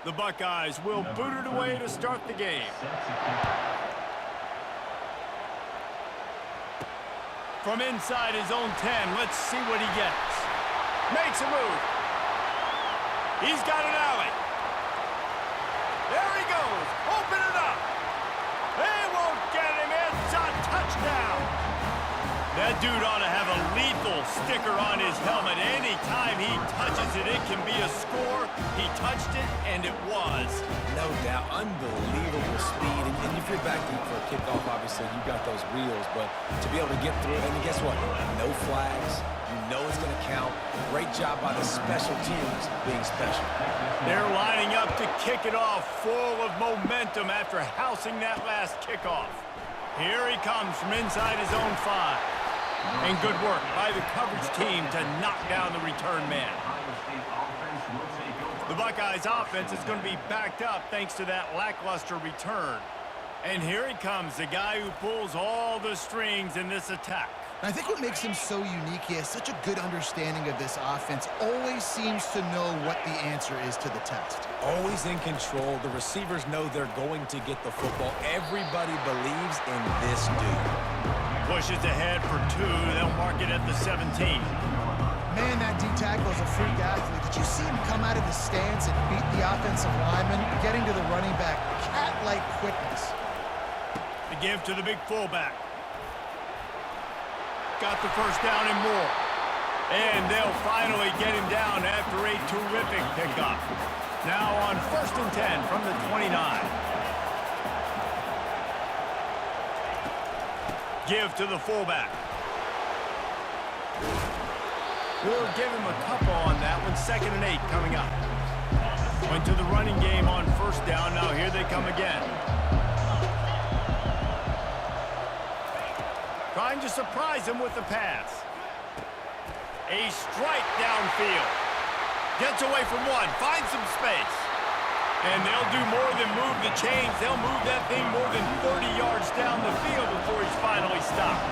The Buckeyes will boot it away to start the game. From inside his own 10, let's see what he gets. Makes a move. He's got an alley. There he goes. Open it up. They won't get him. It's a touchdown. That dude ought to have a lethal sticker on his helmet. Anytime he touches it, it can be a score. He touched it, and it was. No doubt. Unbelievable speed. And if you're back deep for a kickoff, obviously, you've got those wheels. But to be able to get through, and guess what? No flags. You know it's going to count. Great job by the special teams being special. They're lining up to kick it off, full of momentum after housing that last kickoff. Here he comes from inside his own 5. And good work by the coverage team to knock down the return man. The Buckeyes offense is going to be backed up thanks to that lackluster return. And here he comes, the guy who pulls all the strings in this attack. I think what makes him so unique, he has such a good understanding of this offense, always seems to know what the answer is to the test. Always in control. The receivers know they're going to get the football. Everybody believes in this dude. Pushes ahead for 2. They'll mark it at the 17. Man, that D-tackle is a freak athlete. Did you see him come out of the stance and beat the offensive lineman? Getting to the running back lightning-like quickness. The give to the big fullback. Got the first down and more. And they'll finally get him down after a terrific pickup. Now on 1st and 10 from the 29. Give to the fullback. We'll give him a couple on that one. 2nd and 8 coming up. Went to the running game on 1st down. Now here they come again. Trying to surprise him with the pass. A strike downfield. Gets away from one. Finds some space. And they'll do more than move the chains. They'll move that thing more than 30 yards down the field before he's finally stopped.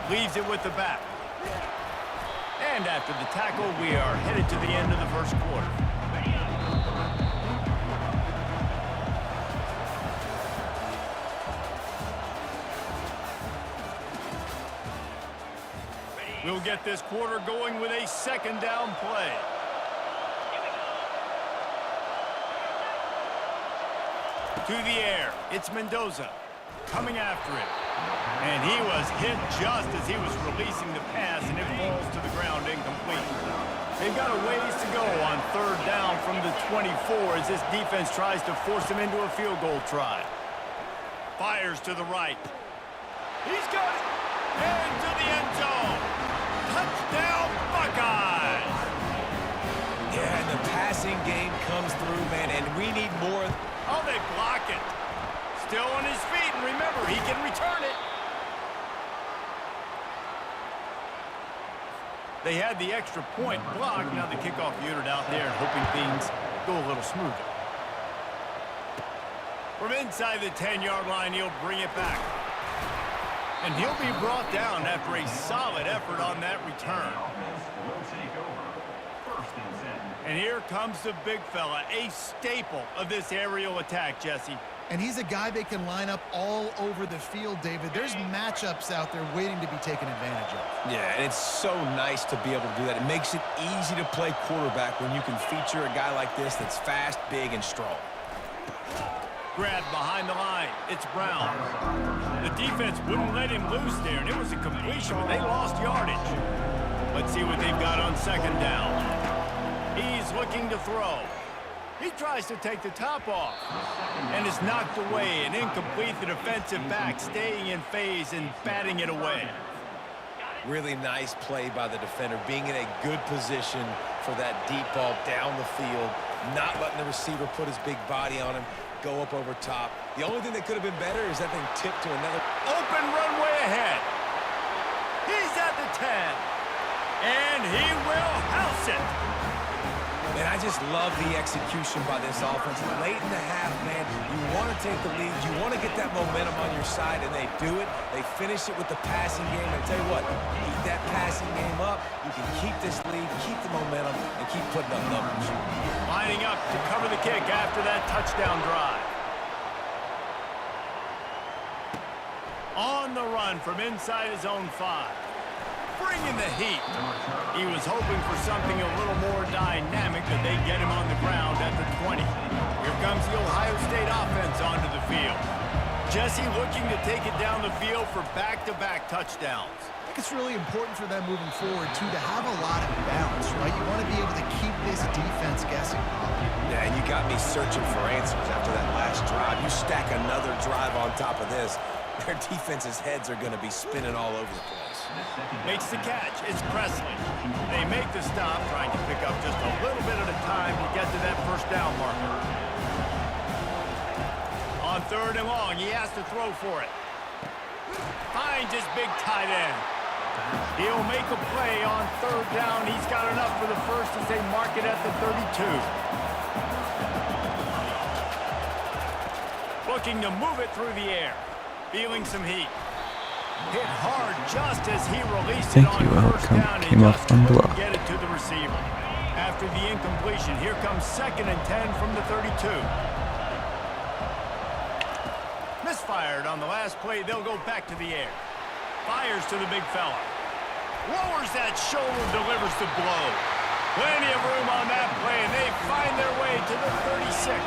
Leaves it with the back. And after the tackle, we are headed to the end of the 1st quarter. We'll get this quarter going with a 2nd down play. To the air, it's Mendoza coming after it. And he was hit just as he was releasing the pass, and it falls to the ground incomplete. They've got a ways to go on 3rd down from the 24 as this defense tries to force him into a field goal try. Fires to the right. He's got it. And to the end zone. Touchdown, Buckeyes! Yeah, and the passing game comes through, man, and we need more. Oh, they block it. Still on his feet, and remember, he can return it. They had the extra point blocked. Now the kickoff unit out there hoping things go a little smoother. From inside the 10-yard line, he'll bring it back. And he'll be brought down after a solid effort on that return. And here comes the big fella, a staple of this aerial attack, Jesse. And he's a guy they can line up all over the field, David. There's matchups out there waiting to be taken advantage of. Yeah, and it's so nice to be able to do that. It makes it easy to play quarterback when you can feature a guy like this that's fast, big, and strong. Grab behind the line. It's Brown. The defense wouldn't let him loose there, and it was a completion, but they lost yardage. Let's see what they've got on 2nd down. He's looking to throw. He tries to take the top off and is knocked away and incomplete. The defensive back staying in phase and batting it away. Really nice play by the defender, being in a good position for that deep ball down the field, not letting the receiver put his big body on him, go up over top. The only thing that could have been better is that thing tipped to another. Open runway ahead. He's at the 10. And he will house it. And I just love the execution by this offense. Late in the half, man, you want to take the lead. You want to get that momentum on your side, and they do it. They finish it with the passing game. And I tell you what, keep that passing game up. You can keep this lead, keep the momentum, and keep putting up numbers. Lining up to cover the kick after that touchdown drive. On the run from inside his own 5. Bringing the heat. He was hoping for something a little more dynamic, but they get him on the ground at the 20. Here comes the Ohio State offense onto the field. Jesse looking to take it down the field for back-to-back touchdowns. I think it's really important for them moving forward, too, to have a lot of balance, right? You want to be able to keep this defense guessing. Yeah, and you got me searching for answers after that last drive. You stack another drive on top of this, their defense's heads are going to be spinning all over the place. Makes the catch. It's Presley. They make the stop, trying to pick up just a little bit at a time to get to that 1st down marker. On 3rd and long, he has to throw for it. Finds his big tight end. He'll make a play on 3rd down. He's got enough for the first as they mark it at the 32. Looking to move it through the air. Feeling some heat. Hit hard just as he released it on 1st down. Came off on block. Get it to the receiver. After the incompletion, here comes 2nd and 10 from the 32. Misfired on the last play. They'll go back to the air. Fires to the big fella. Lowers that shoulder, delivers the blow. Plenty of room on that play, and they find their way to the 36.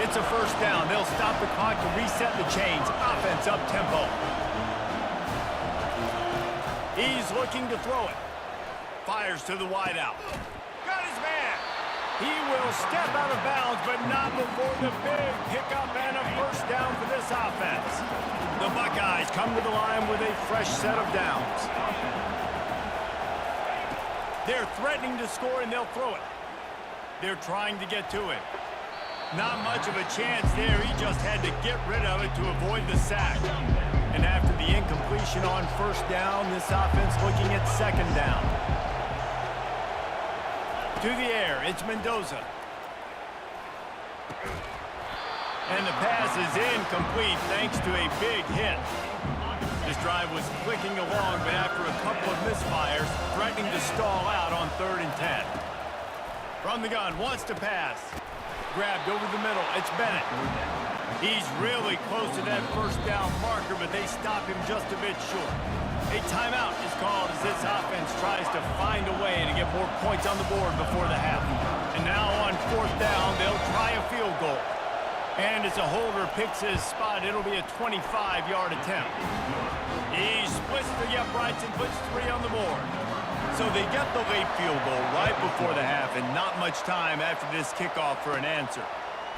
It's a first down. They'll stop the clock to reset the chains. Offense up tempo. He's looking to throw it. Fires to the wideout. Got his man. He will step out of bounds, but not before the big pickup and a first down for this offense. The Buckeyes come to the line with a fresh set of downs. They're threatening to score, and they'll throw it. They're trying to get to it. Not much of a chance there. He just had to get rid of it to avoid the sack. And after the incompletion on first down, this offense looking at second down. To the air, it's Mendoza. And the pass is incomplete thanks to a big hit. This drive was clicking along, but after a couple of misfires, threatening to stall out on 3rd and 10. From the gun, wants to pass. Grabbed over the middle, it's Bennett. He's really close to that first down marker, but they stop him just a bit short. A timeout is called as this offense tries to find a way to get more points on the board before the half. And now on 4th down, they'll try a field goal. And as a holder picks his spot, it'll be a 25-yard attempt. He splits the uprights and puts 3 on the board. So they get the late field goal right before the half, and not much time after this kickoff for an answer.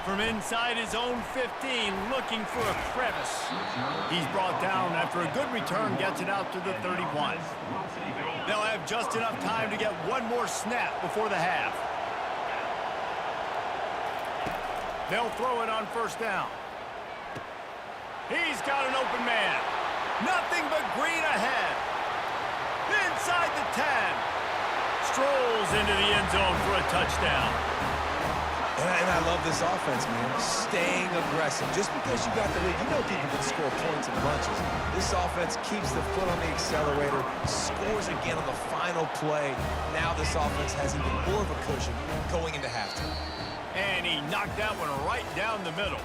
From inside his own 15, looking for a crevice. He's brought down after a good return, gets it out to the 31. They'll have just enough time to get one more snap before the half. They'll throw it on first down. He's got an open man. Nothing but green ahead. Inside the 10. Strolls into the end zone for a touchdown. And I love this offense, man. Staying aggressive. Just because you got the lead, you know people can score points in bunches. This offense keeps the foot on the accelerator, scores again on the final play. Now this offense has even more of a cushion going into halftime. And he knocked that one right down the middle.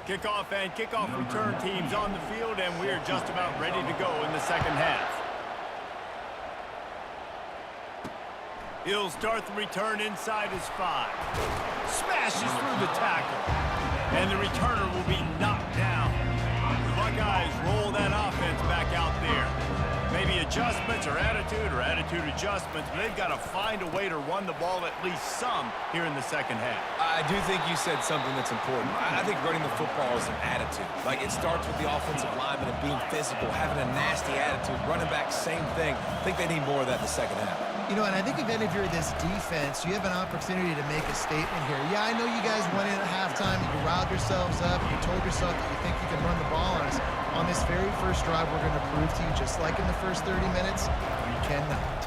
Kickoff and kickoff return teams on the field, and we're just about ready to go in the second half. He'll start the return inside his 5. Smashes through the tackle. And the returner will be knocked down. The Buckeyes roll that offense back out there. Maybe adjustments or attitude adjustments, but they've got to find a way to run the ball at least some here in the second half. I do think you said something that's important. I think running the football is an attitude. Like, it starts with the offensive lineman and being physical, having a nasty attitude. Running back, same thing. I think they need more of that in the second half. You know, and I think even if you're this defense, you have an opportunity to make a statement here. Yeah, I know you guys went in at halftime, you riled yourselves up, you told yourself that you think you can run the ball on us. On this very first drive, we're going to prove to you, just like in the first 30 minutes, you cannot.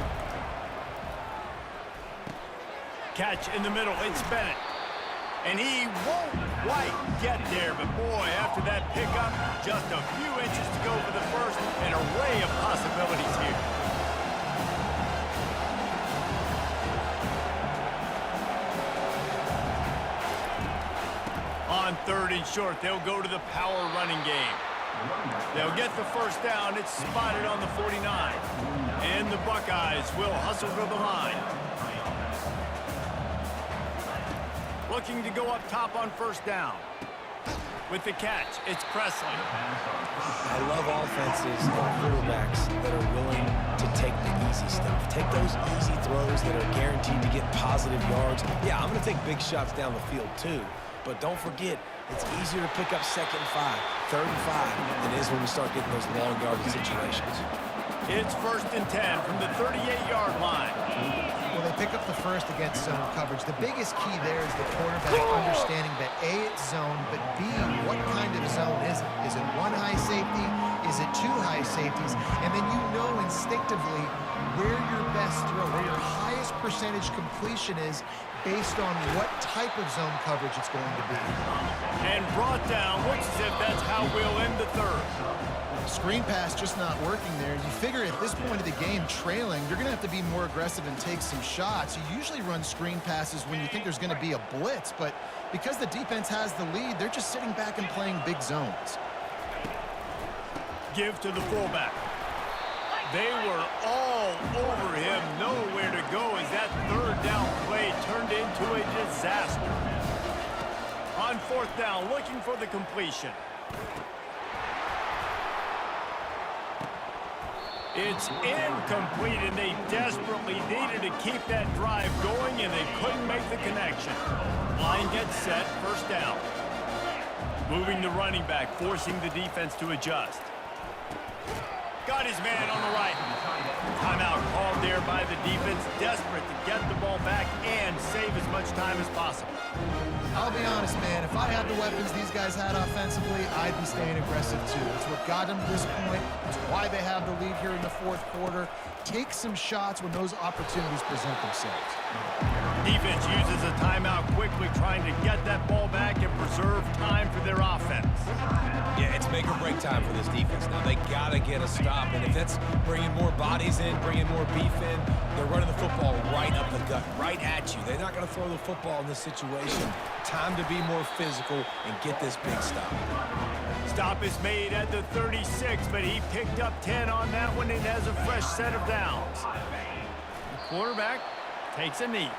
Catch in the middle, it's Bennett. And he won't quite get there, but boy, after that pickup, just a few inches to go for the first, an array of possibilities here. On 3rd and short, they'll go to the power running game. They'll get the first down. It's spotted on the 49. And the Buckeyes will hustle to the line. Looking to go up top on first down. With the catch, it's Presley. I love offenses and quarterbacks that are willing to take the easy stuff. Take those easy throws that are guaranteed to get positive yards. Yeah, I'm going to take big shots down the field too. But don't forget, it's easier to pick up 2nd and 5, 3rd and 5 than it is when we start getting those long yardage situations. It's 1st and 10 from the 38-yard line. Well, they pick up the first against zone coverage. The biggest key there is the quarterback understanding that A, it's zone, but B, what kind of zone is it? Is it 1 high safety? Is it 2 high safeties? And then you know instinctively where your best throw, where your highest percentage completion is based on what type of zone coverage it's going to be. And brought down, looks as if that's how we'll end the 3rd. Screen pass just not working there. You figure at this point of the game, trailing, you're going to have to be more aggressive and take some shots. You usually run screen passes when you think there's going to be a blitz, but because the defense has the lead, they're just sitting back and playing big zones. Give to the fullback. They were all over him, nowhere to go as that third down play turned into a disaster. On fourth down, looking for the completion. It's incomplete, and they desperately needed to keep that drive going, and they couldn't make the connection. Line gets set, first down. Moving the running back, forcing the defense to adjust. Got his man on the right. Timeout called there by the defense, desperate to get the ball back and save as much time as possible. I'll be honest, man. If I had the weapons these guys had offensively, I'd be staying aggressive too. It's what got them to this point. It's why they have the lead here in the fourth quarter. Take some shots when those opportunities present themselves. Defense uses a timeout quickly, trying to get that ball back and preserve time for their offense. Yeah, it's make or break time for this defense. Now, they got to get a stop, and if that's bringing more bodies in, bringing more beef in, they're running the football right up the gut, right at you. They're not going to throw the football in this situation. Time to be more physical and get this big stop. Stop is made at the 36, but he picked up 10 on that one and has a fresh set of downs. The quarterback takes a knee.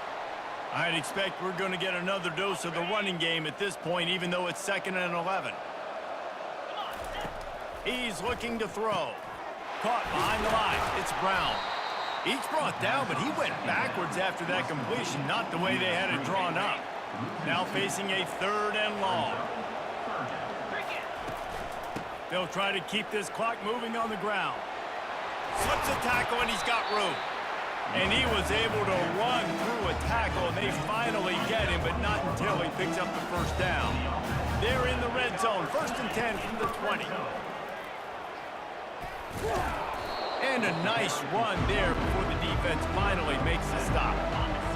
I'd expect we're going to get another dose of the running game at this point, even though it's 2nd and 11. He's looking to throw. Caught behind the line. It's Brown. He's brought down, but he went backwards after that completion, not the way they had it drawn up. Now facing a 3rd and long. They'll try to keep this clock moving on the ground. Slips a tackle, and he's got room. And he was able to run through a tackle, and they finally get him, but not until he picks up the first down. They're in the red zone. 1st and 10 from the 20. And a nice run there before the defense finally makes the stop.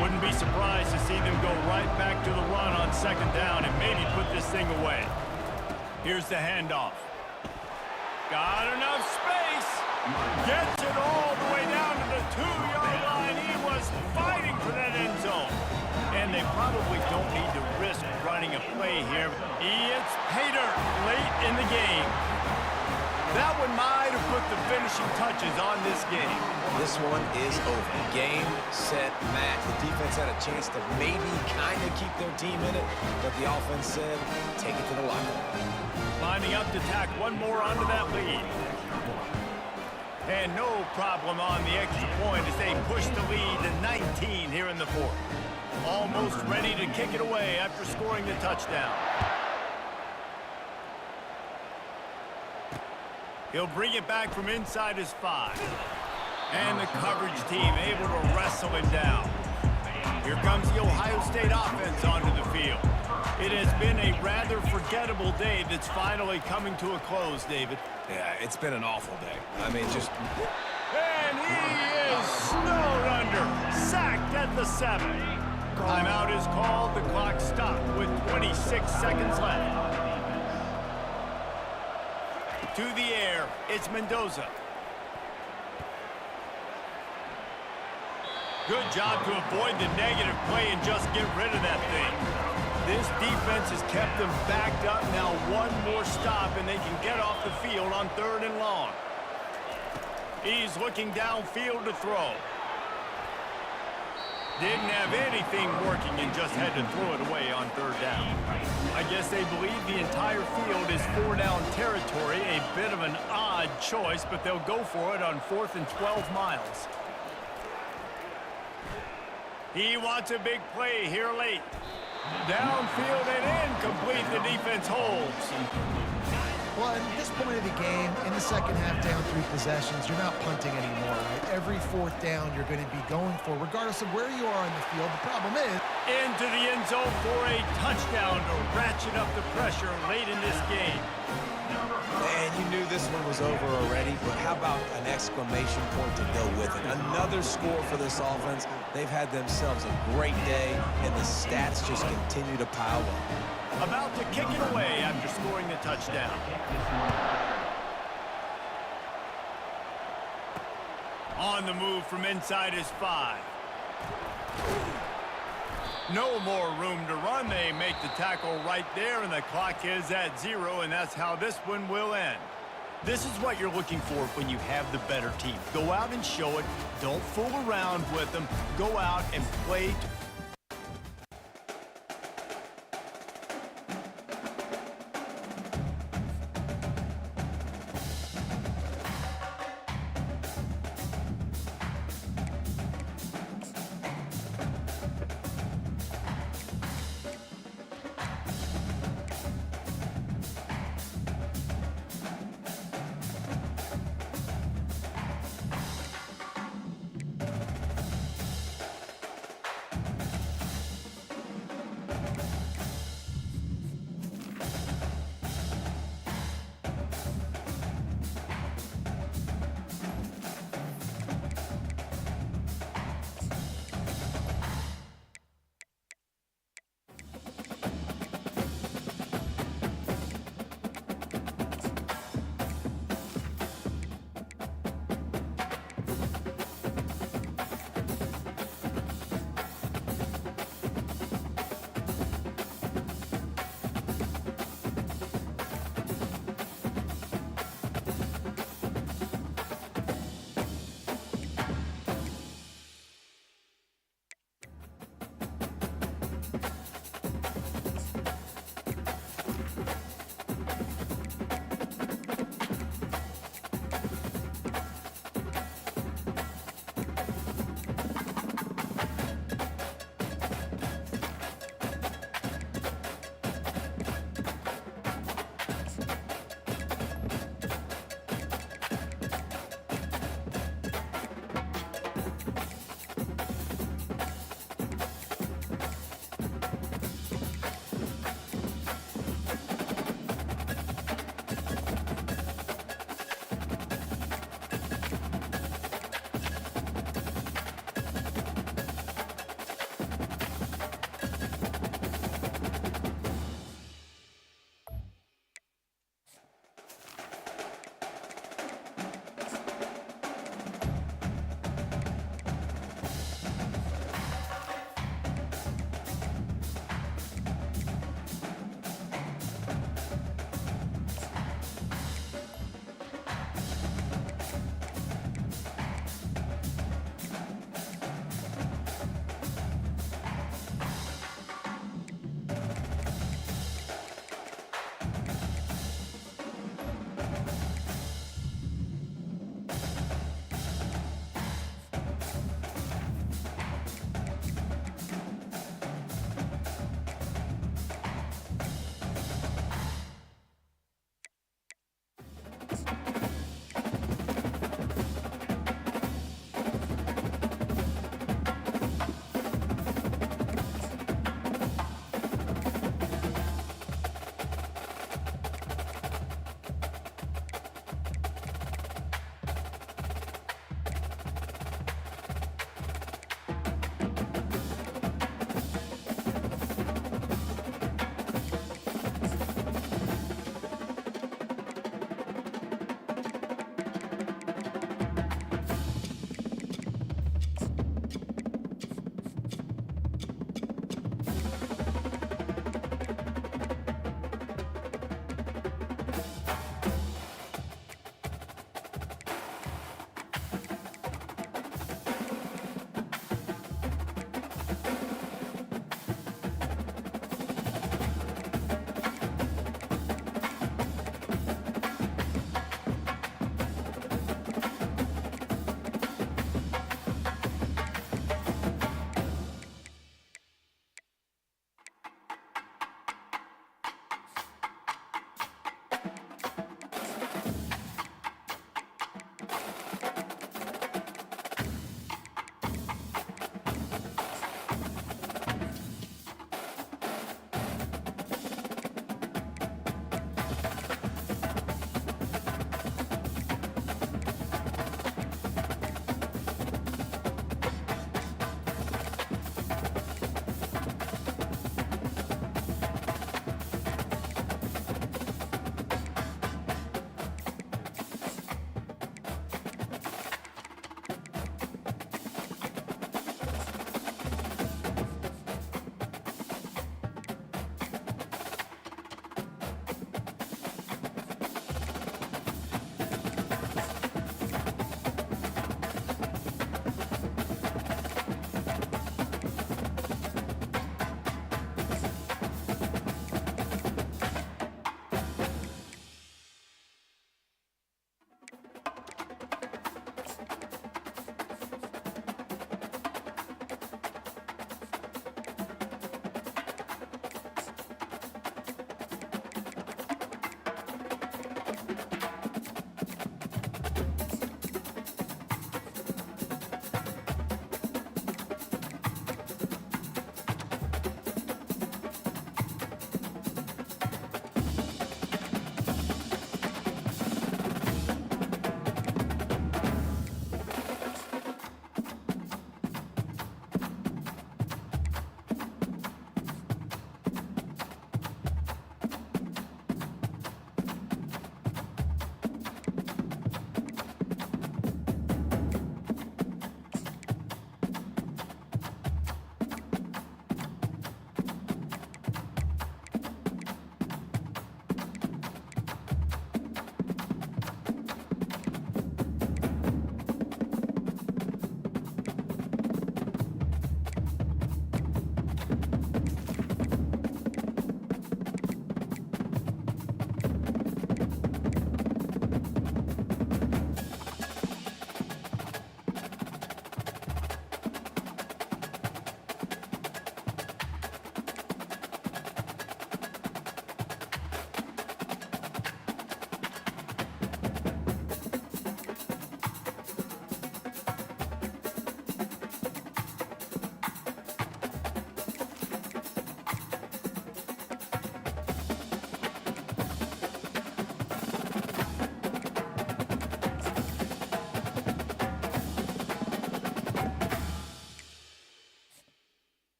Wouldn't be surprised to see them go right back to the run on 2nd down and maybe put this thing away. Here's the handoff. Got enough space. Gets it all the way down to the 2-yard line. He was fighting for that end zone. And they probably don't need to risk running a play here. It's Pater late in the game. That one might have put the finishing touches on this game. This one is over. Game, set, match. The defense had a chance to maybe kind of keep their team in it, but the offense said, take it to the locker room. Lining up to tack one more onto that lead. And no problem on the extra point as they push the lead to 19 here in the 4th. Almost ready to kick it away after scoring the touchdown. He'll bring it back from inside his 5. And the coverage team able to wrestle him down. Here comes the Ohio State offense onto the field. It has been a rather forgettable day that's finally coming to a close, David. Yeah, it's been an awful day. I mean, just... And he is snowed under. Sacked at the 7. Timeout is called. The clock stopped with 26 seconds left. To the air, it's Mendoza. Good job to avoid the negative play and just get rid of that thing. This defense has kept them backed up. Now one more stop and they can get off the field on 3rd and long. He's looking downfield to throw. Didn't have anything working and just had to throw it away on 3rd down. I guess they believe the entire field is 4-down territory. A bit of an odd choice, but they'll go for it on 4th and 12 miles. He wants a big play here late. Downfield and incomplete. The defense holds. Well, at this point of the game, in the second half, down 3 possessions, you're not punting anymore, right? Every 4th down you're going to be going for, regardless of where you are on the field. The problem is... Into the end zone for a touchdown to ratchet up the pressure late in this game. And you knew this one was over already, but how about an exclamation point to go with it? Another score for this offense. They've had themselves a great day, and the stats just continue to pile up. About to kick it away after scoring the touchdown. On the move from inside his 5. No more room to run. They make the tackle right there, and the clock is at 0, and that's how this one will end. This is what you're looking for when you have the better team. Go out and show it. Don't fool around with them. Go out and play.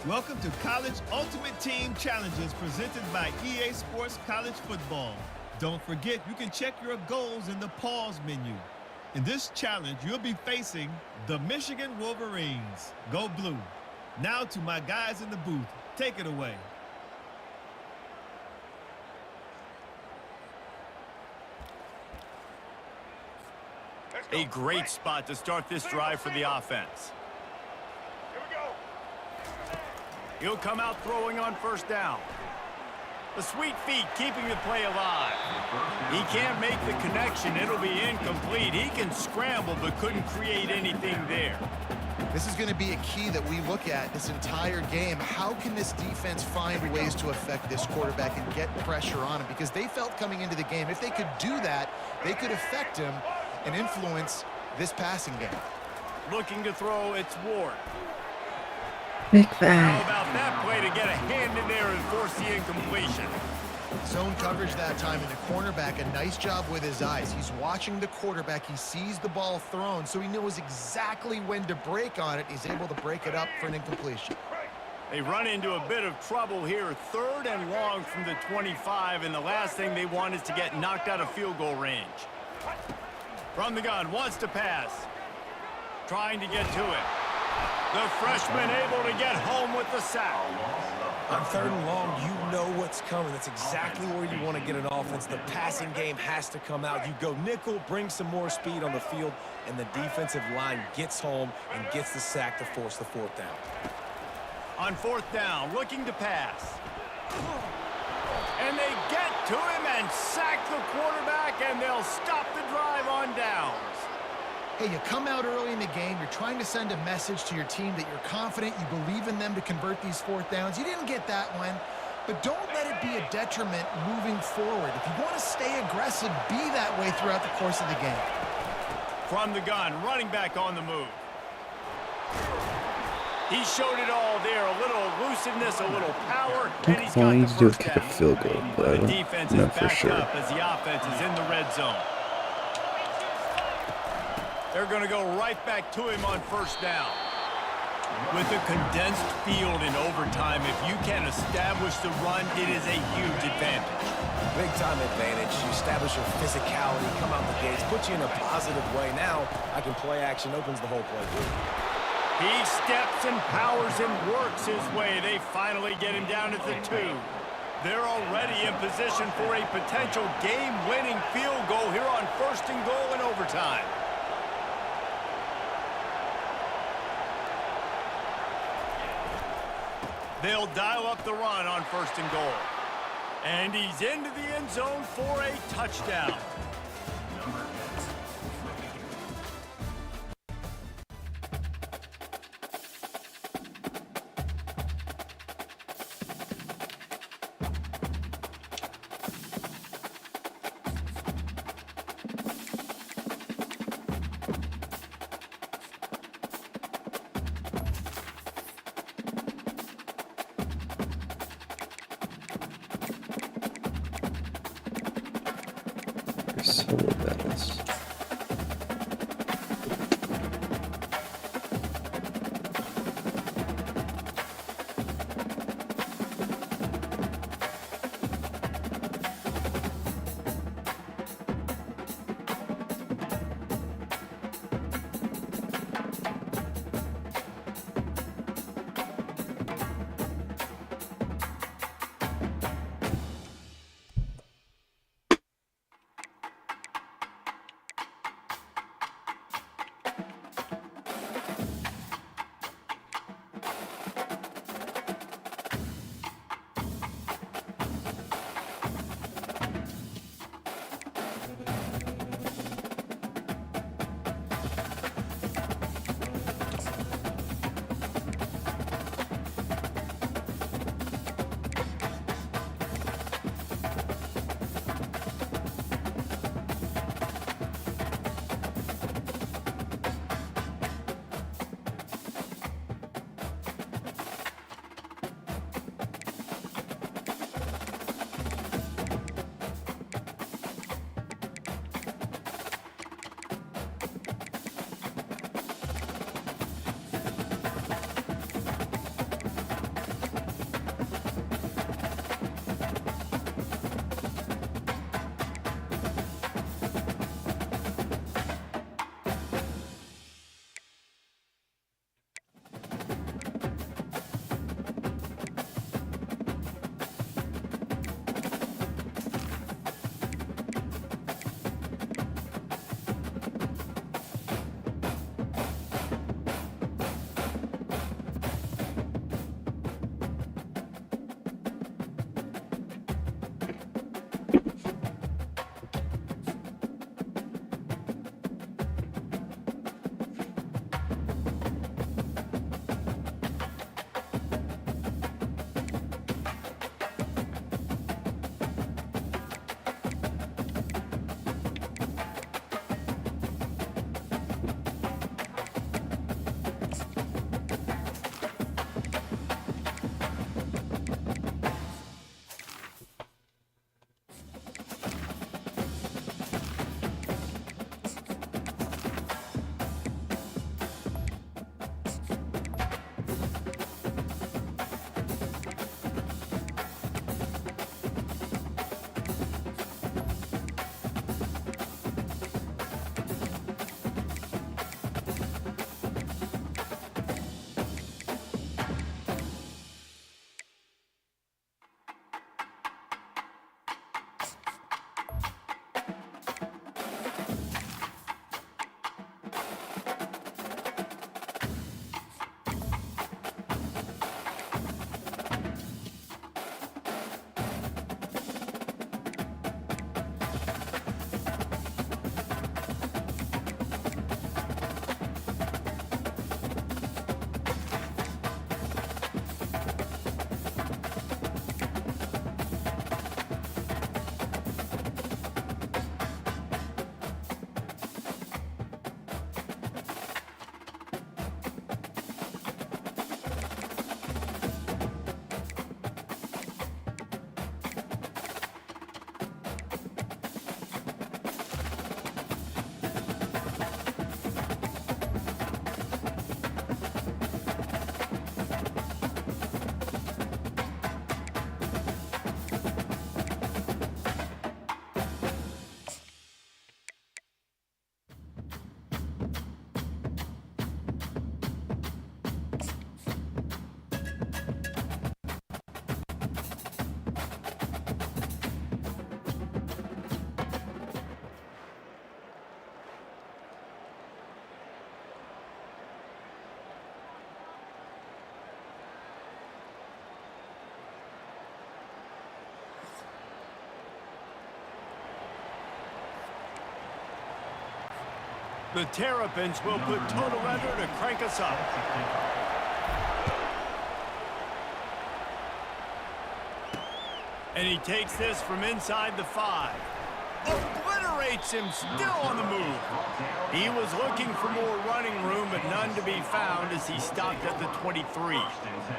Welcome to College Ultimate Team Challenges presented by EA Sports College Football. Don't forget, you can check your goals in the pause menu. In this challenge, you'll be facing the Michigan Wolverines. Go Blue. Now to my guys in the booth. Take it away. A great spot to start this drive for the offense. He'll come out throwing on first down. The sweet feet keeping the play alive. He can't make the connection. It'll be incomplete. He can scramble but couldn't create anything there. This is going to be a key that we look at this entire game. How can this defense find ways to affect this quarterback and get pressure on him? Because they felt coming into the game, if they could do that, they could affect him and influence this passing game. Looking to throw, it's Ward. Big How bang. about that play to get a hand in there and force the incompletion? Zone coverage that time, and the cornerback, a nice job with his eyes. He's watching the quarterback. He sees the ball thrown, so he knows exactly when to break on it. He's able to break it up for an incompletion. They run into a bit of trouble here. 3rd and long from the 25, and the last thing they want is to get knocked out of field goal range. From the gun, wants to pass. Trying to get to it. The freshman able to get home with the sack. On 3rd and long, you know what's coming. That's exactly where you want to get an offense. The passing game has to come out. You go nickel, bring some more speed on the field, and the defensive line gets home and gets the sack to force the 4th down. On 4th down, looking to pass. And they get to him and sack the quarterback, and they'll stop the drive on downs. Hey, you come out early in the game, you're trying to send a message to your team that you're confident, you believe in them to convert these 4th downs. You didn't get that one, but don't let it be a detriment moving forward. If you want to stay aggressive, be that way throughout the course of the game. From the gun, running back on the move. He showed it all there, a little elusiveness, a little power, and he's got All you the need to do is first kick a down. field goal, but I The don't defense know is for backed sure. up as the offense is in the red zone. They're going to go right back to him on 1st down. With a condensed field in overtime, if you can establish the run, it is a huge advantage. Big-time advantage. You establish your physicality, come out the gates, put you in a positive way. Now, I can play action, opens the whole play. He steps and powers and works his way. They finally get him down at the 2. They're already in position for a potential game-winning field goal here on 1st and goal in overtime. They'll dial up the run on 1st and goal. And he's into the end zone for a touchdown. The Terrapins will put total under to crank us up. And he takes this from inside the 5. Obliterates him, still on the move. He was looking for more running room, but none to be found as he stopped at the 23.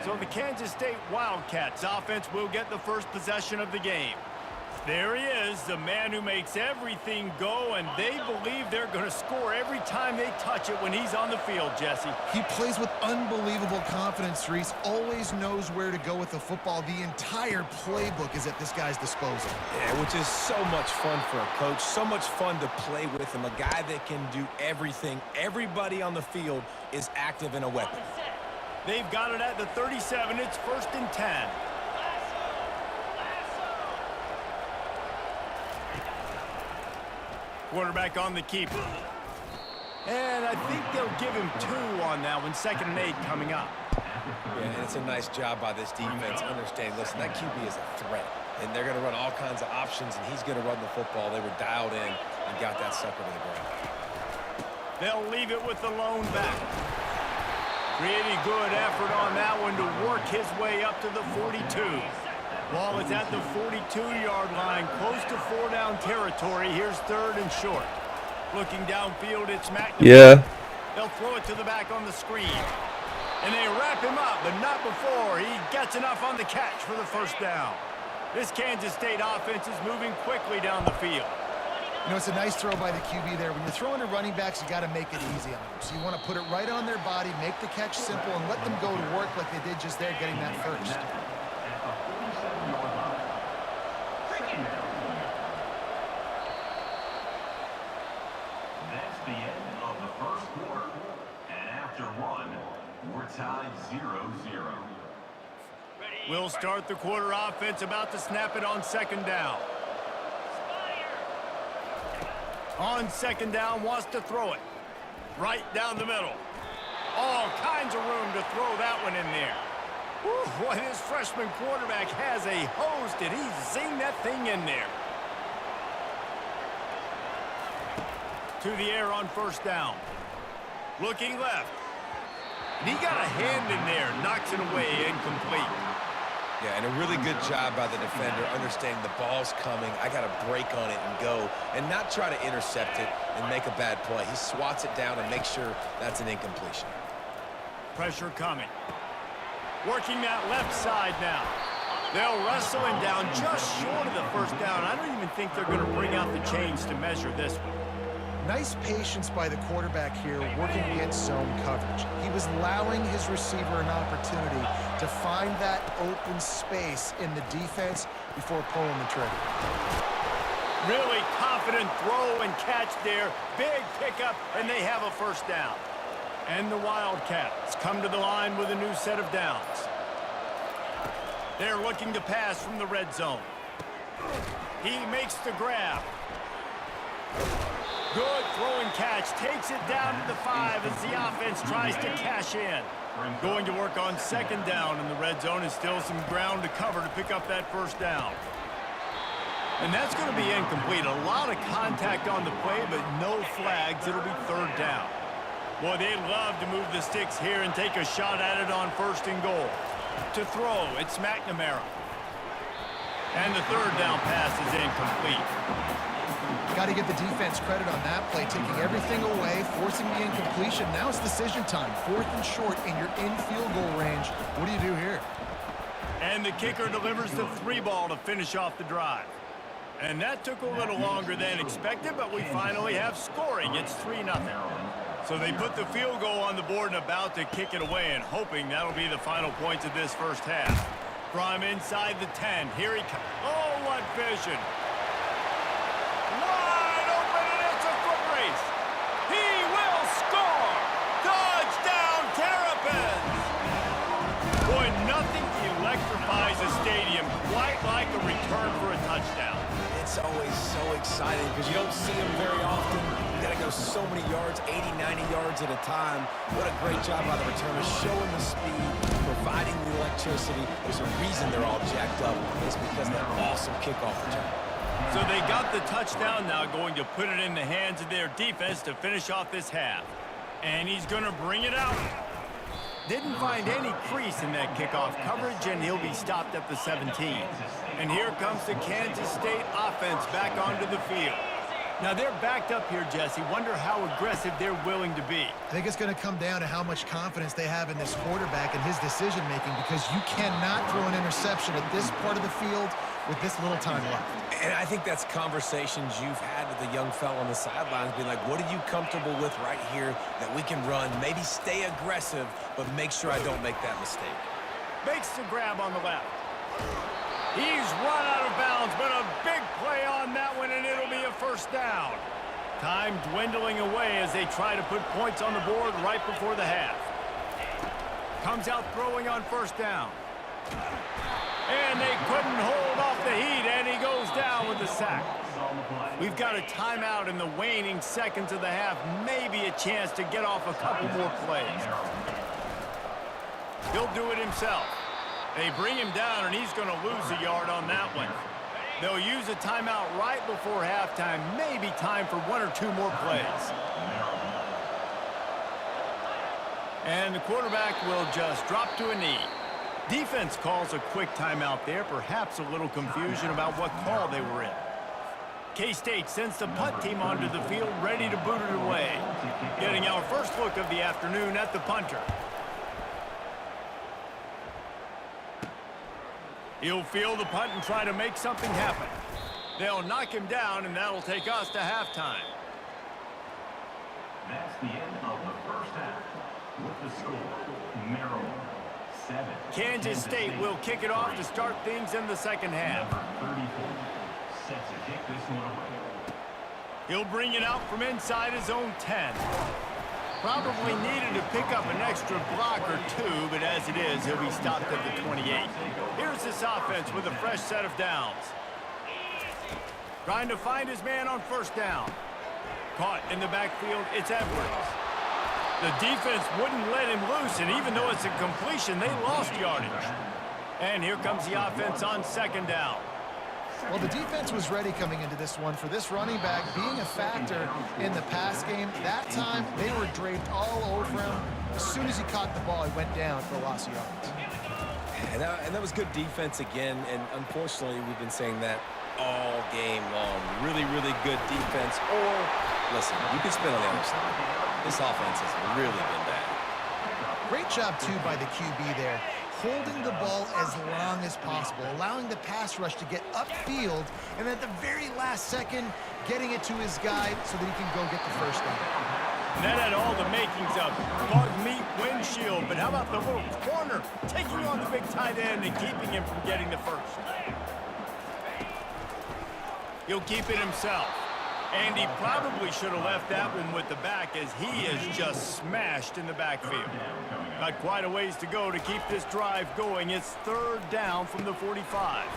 So the Kansas State Wildcats offense will get the first possession of the game. There he is, the man who makes everything go, and they believe they're going to score every time they touch it when he's on the field, Jesse. He plays with unbelievable confidence, Reese. Always knows where to go with the football. The entire playbook is at this guy's disposal. Yeah, which is so much fun for a coach. So much fun to play with him. A guy that can do everything. Everybody on the field is active in a weapon. They've got it at the 37. It's 1st and 10. Quarterback on the keeper. And I think they'll give him 2 on that one. 2nd and 8 coming up. Yeah, and it's a nice job by this defense. Understand, listen, that QB is a threat. And they're going to run all kinds of options, and he's going to run the football. They were dialed in and got that sucker to the ground. They'll leave it with the lone back. Pretty good effort on that one to work his way up to the 42. Ball is at the 42-yard line, close to 4-down territory. Here's 3rd and short. Looking downfield, it's McNamara. Yeah. They'll throw it to the back on the screen. And they wrap him up, but not before he gets enough on the catch for the 1st down. This Kansas State offense is moving quickly down the field. You know, it's a nice throw by the QB there. When you're throwing to running backs, you got to make it easy on them. So you want to put it right on their body, make the catch simple, and let them go to work like they did just there, getting that first. That's the end of the first quarter. And after one, we're tied 0-0. We'll start the quarter offense, about to snap it on 2nd down. On 2nd down, wants to throw it. Right down the middle. All kinds of room to throw that one in there. Whew, boy, this freshman quarterback has a hose. Did he zing that thing in there? To the air on 1st down. Looking left. And he got a hand in there, knocks it away, incomplete. Yeah, and a really good job by the defender, understanding the ball's coming. I got to break on it and go, and not try to intercept it and make a bad play. He swats it down and makes sure that's an incompletion. Pressure coming. Working that left side now. They'll wrestle him down just short of the 1st down. I don't even think they're going to bring out the chains to measure this one. Nice patience by the quarterback here, working against zone coverage. He was allowing his receiver an opportunity to find that open space in the defense before pulling the trigger. Really confident throw and catch there. Big pickup, and they have a 1st down. And the Wildcats come to the line with a new set of downs. They're looking to pass from the red zone. He makes the grab. Good throw and catch. Takes it down to the 5 as the offense tries to cash in. Going to work on 2nd down in the red zone, is still some ground to cover to pick up that 1st down. And that's going to be incomplete. A lot of contact on the play, but no flags. It'll be 3rd down. Boy, they'd love to move the sticks here and take a shot at it on 1st and goal. To throw, it's McNamara. And the 3rd down pass is incomplete. Got to give the defense credit on that play, taking everything away, forcing the incompletion. Now it's decision time. 4th and short, and you're in field goal range. What do you do here? And the kicker delivers the 3-ball to finish off the drive. And that took a little longer than expected, but we finally have scoring. It's 3-0. So they put the field goal on the board and about to kick it away, and hoping that'll be the final points of this 1st half. From inside the 10, here he comes. Oh, what vision. Wide open, and it's a foot race. He will score. Touchdown, Terrapins. Boy, nothing electrifies a stadium quite like a return for a touchdown. It's always so exciting because you don't see them very often. You got to go so many yards, 80, 90 yards at a time. What a great job by the returners, showing the speed, providing the electricity. There's a reason they're all jacked up. It's because of that awesome kickoff return. So they got the touchdown, now going to put it in the hands of their defense to finish off this half. And he's going to bring it out. Didn't find any crease in that kickoff coverage, and he'll be stopped at the 17. And here comes the Kansas State offense back onto the field. Now they're backed up here, Jesse. Wonder how aggressive they're willing to be. I think it's going to come down to how much confidence they have in this quarterback and his decision-making, because you cannot throw an interception at this part of the field with this little time left. And I think that's conversations you've had with the young fella on the sidelines, being like, what are you comfortable with right here that we can run? Maybe stay aggressive, but make sure I don't make that mistake. Makes the grab on the left. He's run out of bounds, but a big play on that one, and it'll be a first down. Time dwindling away as they try to put points on the board right before the half. Comes out throwing on first down. And they couldn't hold off the heat, and he goes down with the sack. We've got a timeout in the waning seconds of the half, maybe a chance to get off a couple more plays. He'll do it himself. They bring him down, and he's going to lose a yard on that one. They'll use a timeout right before halftime, maybe time for one or two more plays. And the quarterback will just drop to a knee. Defense calls a quick timeout there, perhaps a little confusion about what call they were in. K-State sends the punt team onto the field, ready to boot it away. Getting our first look of the afternoon at the punter. He'll field the punt and try to make something happen. They'll knock him down, and that'll take us to halftime. That's the end of the first half. With the score, Maryland 7. Kansas State will kick it off to start things in the second half. Number 34 set to kick this one away. He'll bring it out from inside his own 10. Probably needed to pick up an extra block or two, but as it is, he'll be stopped at the 28. Here's this offense with a fresh set of downs. Trying to find his man on first down. Caught in the backfield, it's Edwards. The defense wouldn't let him loose, and even though it's a completion, they lost yardage. And here comes the offense on second down. Well, the defense was ready coming into this one for this running back being a factor in the pass game. That time, they were draped all over him. As soon as he caught the ball, he went down for a loss of yards. And that was good defense again, and unfortunately, we've been saying that all game long. Really, really good defense. Or, listen, you can spin on the other side. This offense has really been bad. Great job, too, by the QB there, holding the ball as long as possible, allowing the pass rush to get upfield, and at the very last second, getting it to his guy so that he can go get the first down. And that had all the makings of bug meat windshield, but how about the little corner taking on the big tight end and keeping him from getting the first? He'll keep it himself. And he probably should have left that one with the back, as he is just smashed in the backfield. Got quite a ways to go to keep this drive going. It's third down from the 45.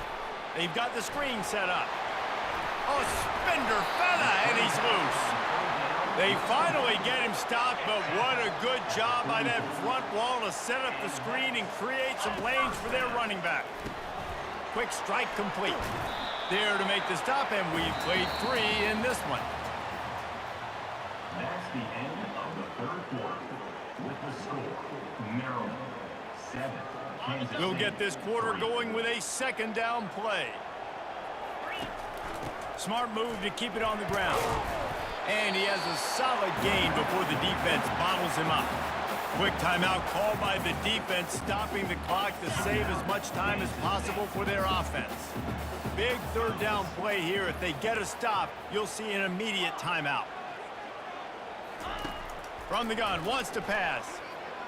They've got the screen set up. Oh, Spender fella, and he's loose. They finally get him stopped, but what a good job by that front wall to set up the screen and create some lanes for their running back. Quick strike complete. There to make the stop, and we've played 3 in this one. That's the end of the third quarter. With the score, Maryland 7. Kansas We'll State get this quarter 3. going with a second down play. Smart move to keep it on the ground. And he has a solid gain before the defense bottles him up. Quick timeout called by the defense, stopping the clock to save as much time as possible for their offense. Big third down play here. If they get a stop, you'll see an immediate timeout. From the gun, wants to pass.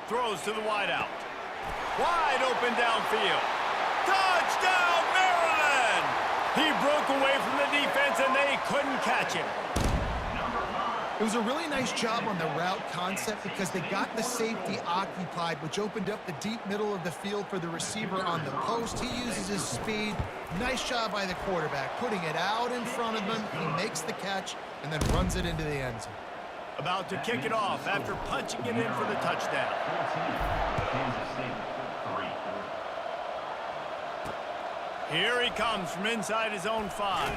Throws to the wideout. Wide open downfield. Touchdown, Maryland! He broke away from the defense, and they couldn't catch him. It was a really nice job on the route concept because they got the safety occupied, which opened up the deep middle of the field for the receiver on the post. He uses his speed. Nice job by the quarterback, putting it out in front of him. He makes the catch and then runs it into the end zone. About to kick it off after punching it in for the touchdown. 14, Kansas State 3. Here he comes from inside his own 5.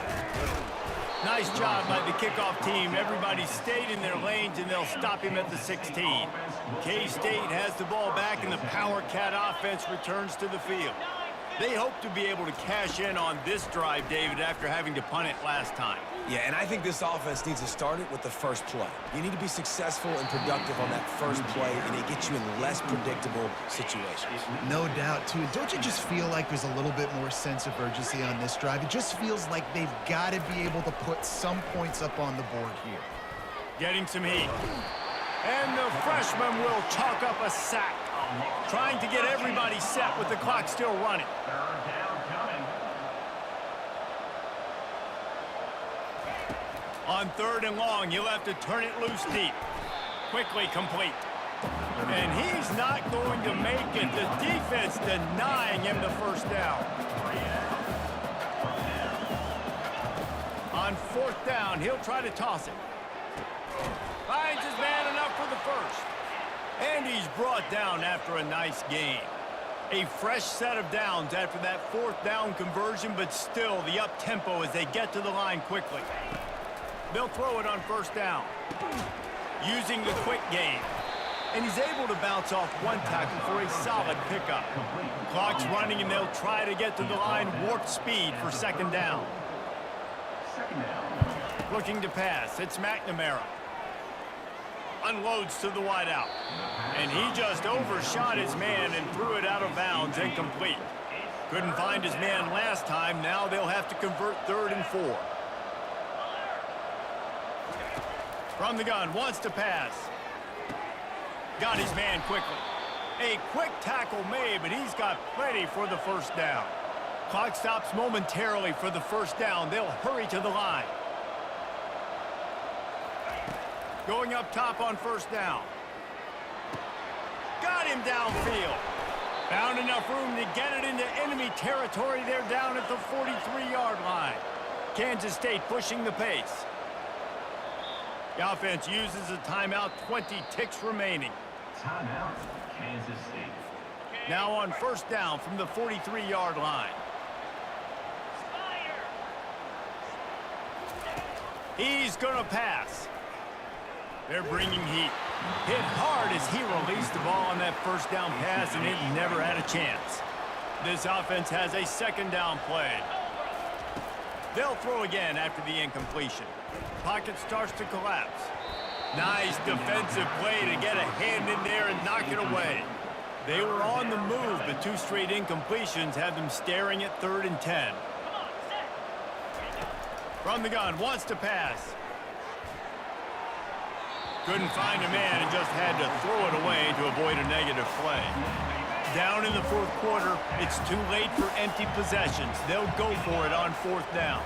Nice job by the kickoff team. Everybody stayed in their lanes, and they'll stop him at the 16. K-State has the ball back, and the Power Cat offense returns to the field. They hope to be able to cash in on this drive, David, after having to punt it last time. Yeah, and I think this offense needs to start it with the first play. You need to be successful and productive on that first play, and it gets you in less predictable situations. No doubt, too. Don't you just feel like there's a little bit more sense of urgency on this drive? It just feels like they've got to be able to put some points up on the board here. Getting some heat. And the freshman will chalk up a sack. Trying to get everybody set with the clock still running. Third down coming. On 3rd and long, he'll have to turn it loose deep. Quickly complete. And he's not going to make it. The defense denying him the first down. On 4th down, he'll try to toss it. Finds his man enough for the first. And he's brought down after a nice gain. A fresh set of downs after that 4th down conversion, but still the up-tempo as they get to the line quickly. They'll throw it on 1st down. Using the quick game. And he's able to bounce off one tackle for a solid pickup. Clock's running, and they'll try to get to the line warp speed for 2nd down. Second down. Looking to pass. It's McNamara. Unloads to the wideout. And he just overshot his man and threw it out of bounds, incomplete. Couldn't find his man last time. Now they'll have to convert 3rd and 4. From the gun, wants to pass. Got his man quickly. A quick tackle made, but he's got plenty for the 1st down. Clock stops momentarily for the 1st down. They'll hurry to the line. Going up top on 1st down. Got him downfield. Found enough room to get it into enemy territory. They're down at the 43-yard line. Kansas State pushing the pace. The offense uses a timeout, 20 ticks remaining. Timeout, Kansas State. Now on 1st down from the 43-yard line. He's going to pass. They're bringing heat. Hit hard as he released the ball on that 1st down pass, and it never had a chance. This offense has a 2nd down play. They'll throw again after the incompletion. Pocket starts to collapse. Nice defensive play to get a hand in there and knock it away. They were on the move, but 2 straight incompletions have them staring at 3rd and 10. From the gun, wants to pass. Couldn't find a man and just had to throw it away to avoid a negative play. Down in the 4th quarter, it's too late for empty possessions. They'll go for it on 4th down.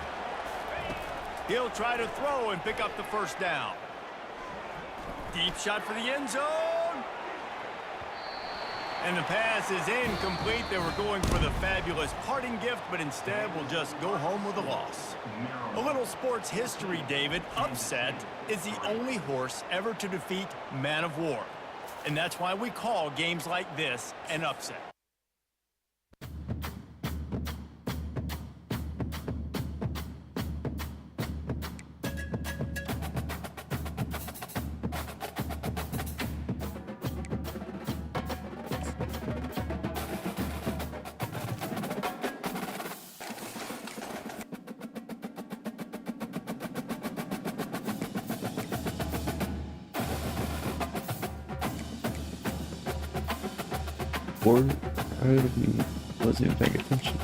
He'll try to throw and pick up the 1st down. Deep shot for the end zone. And the pass is incomplete. They were going for the fabulous parting gift, but instead will just go home with a loss. A little sports history, David. Upset is the only horse ever to defeat Man of War. And that's why we call games like this an upset. Or I wasn't even paying attention.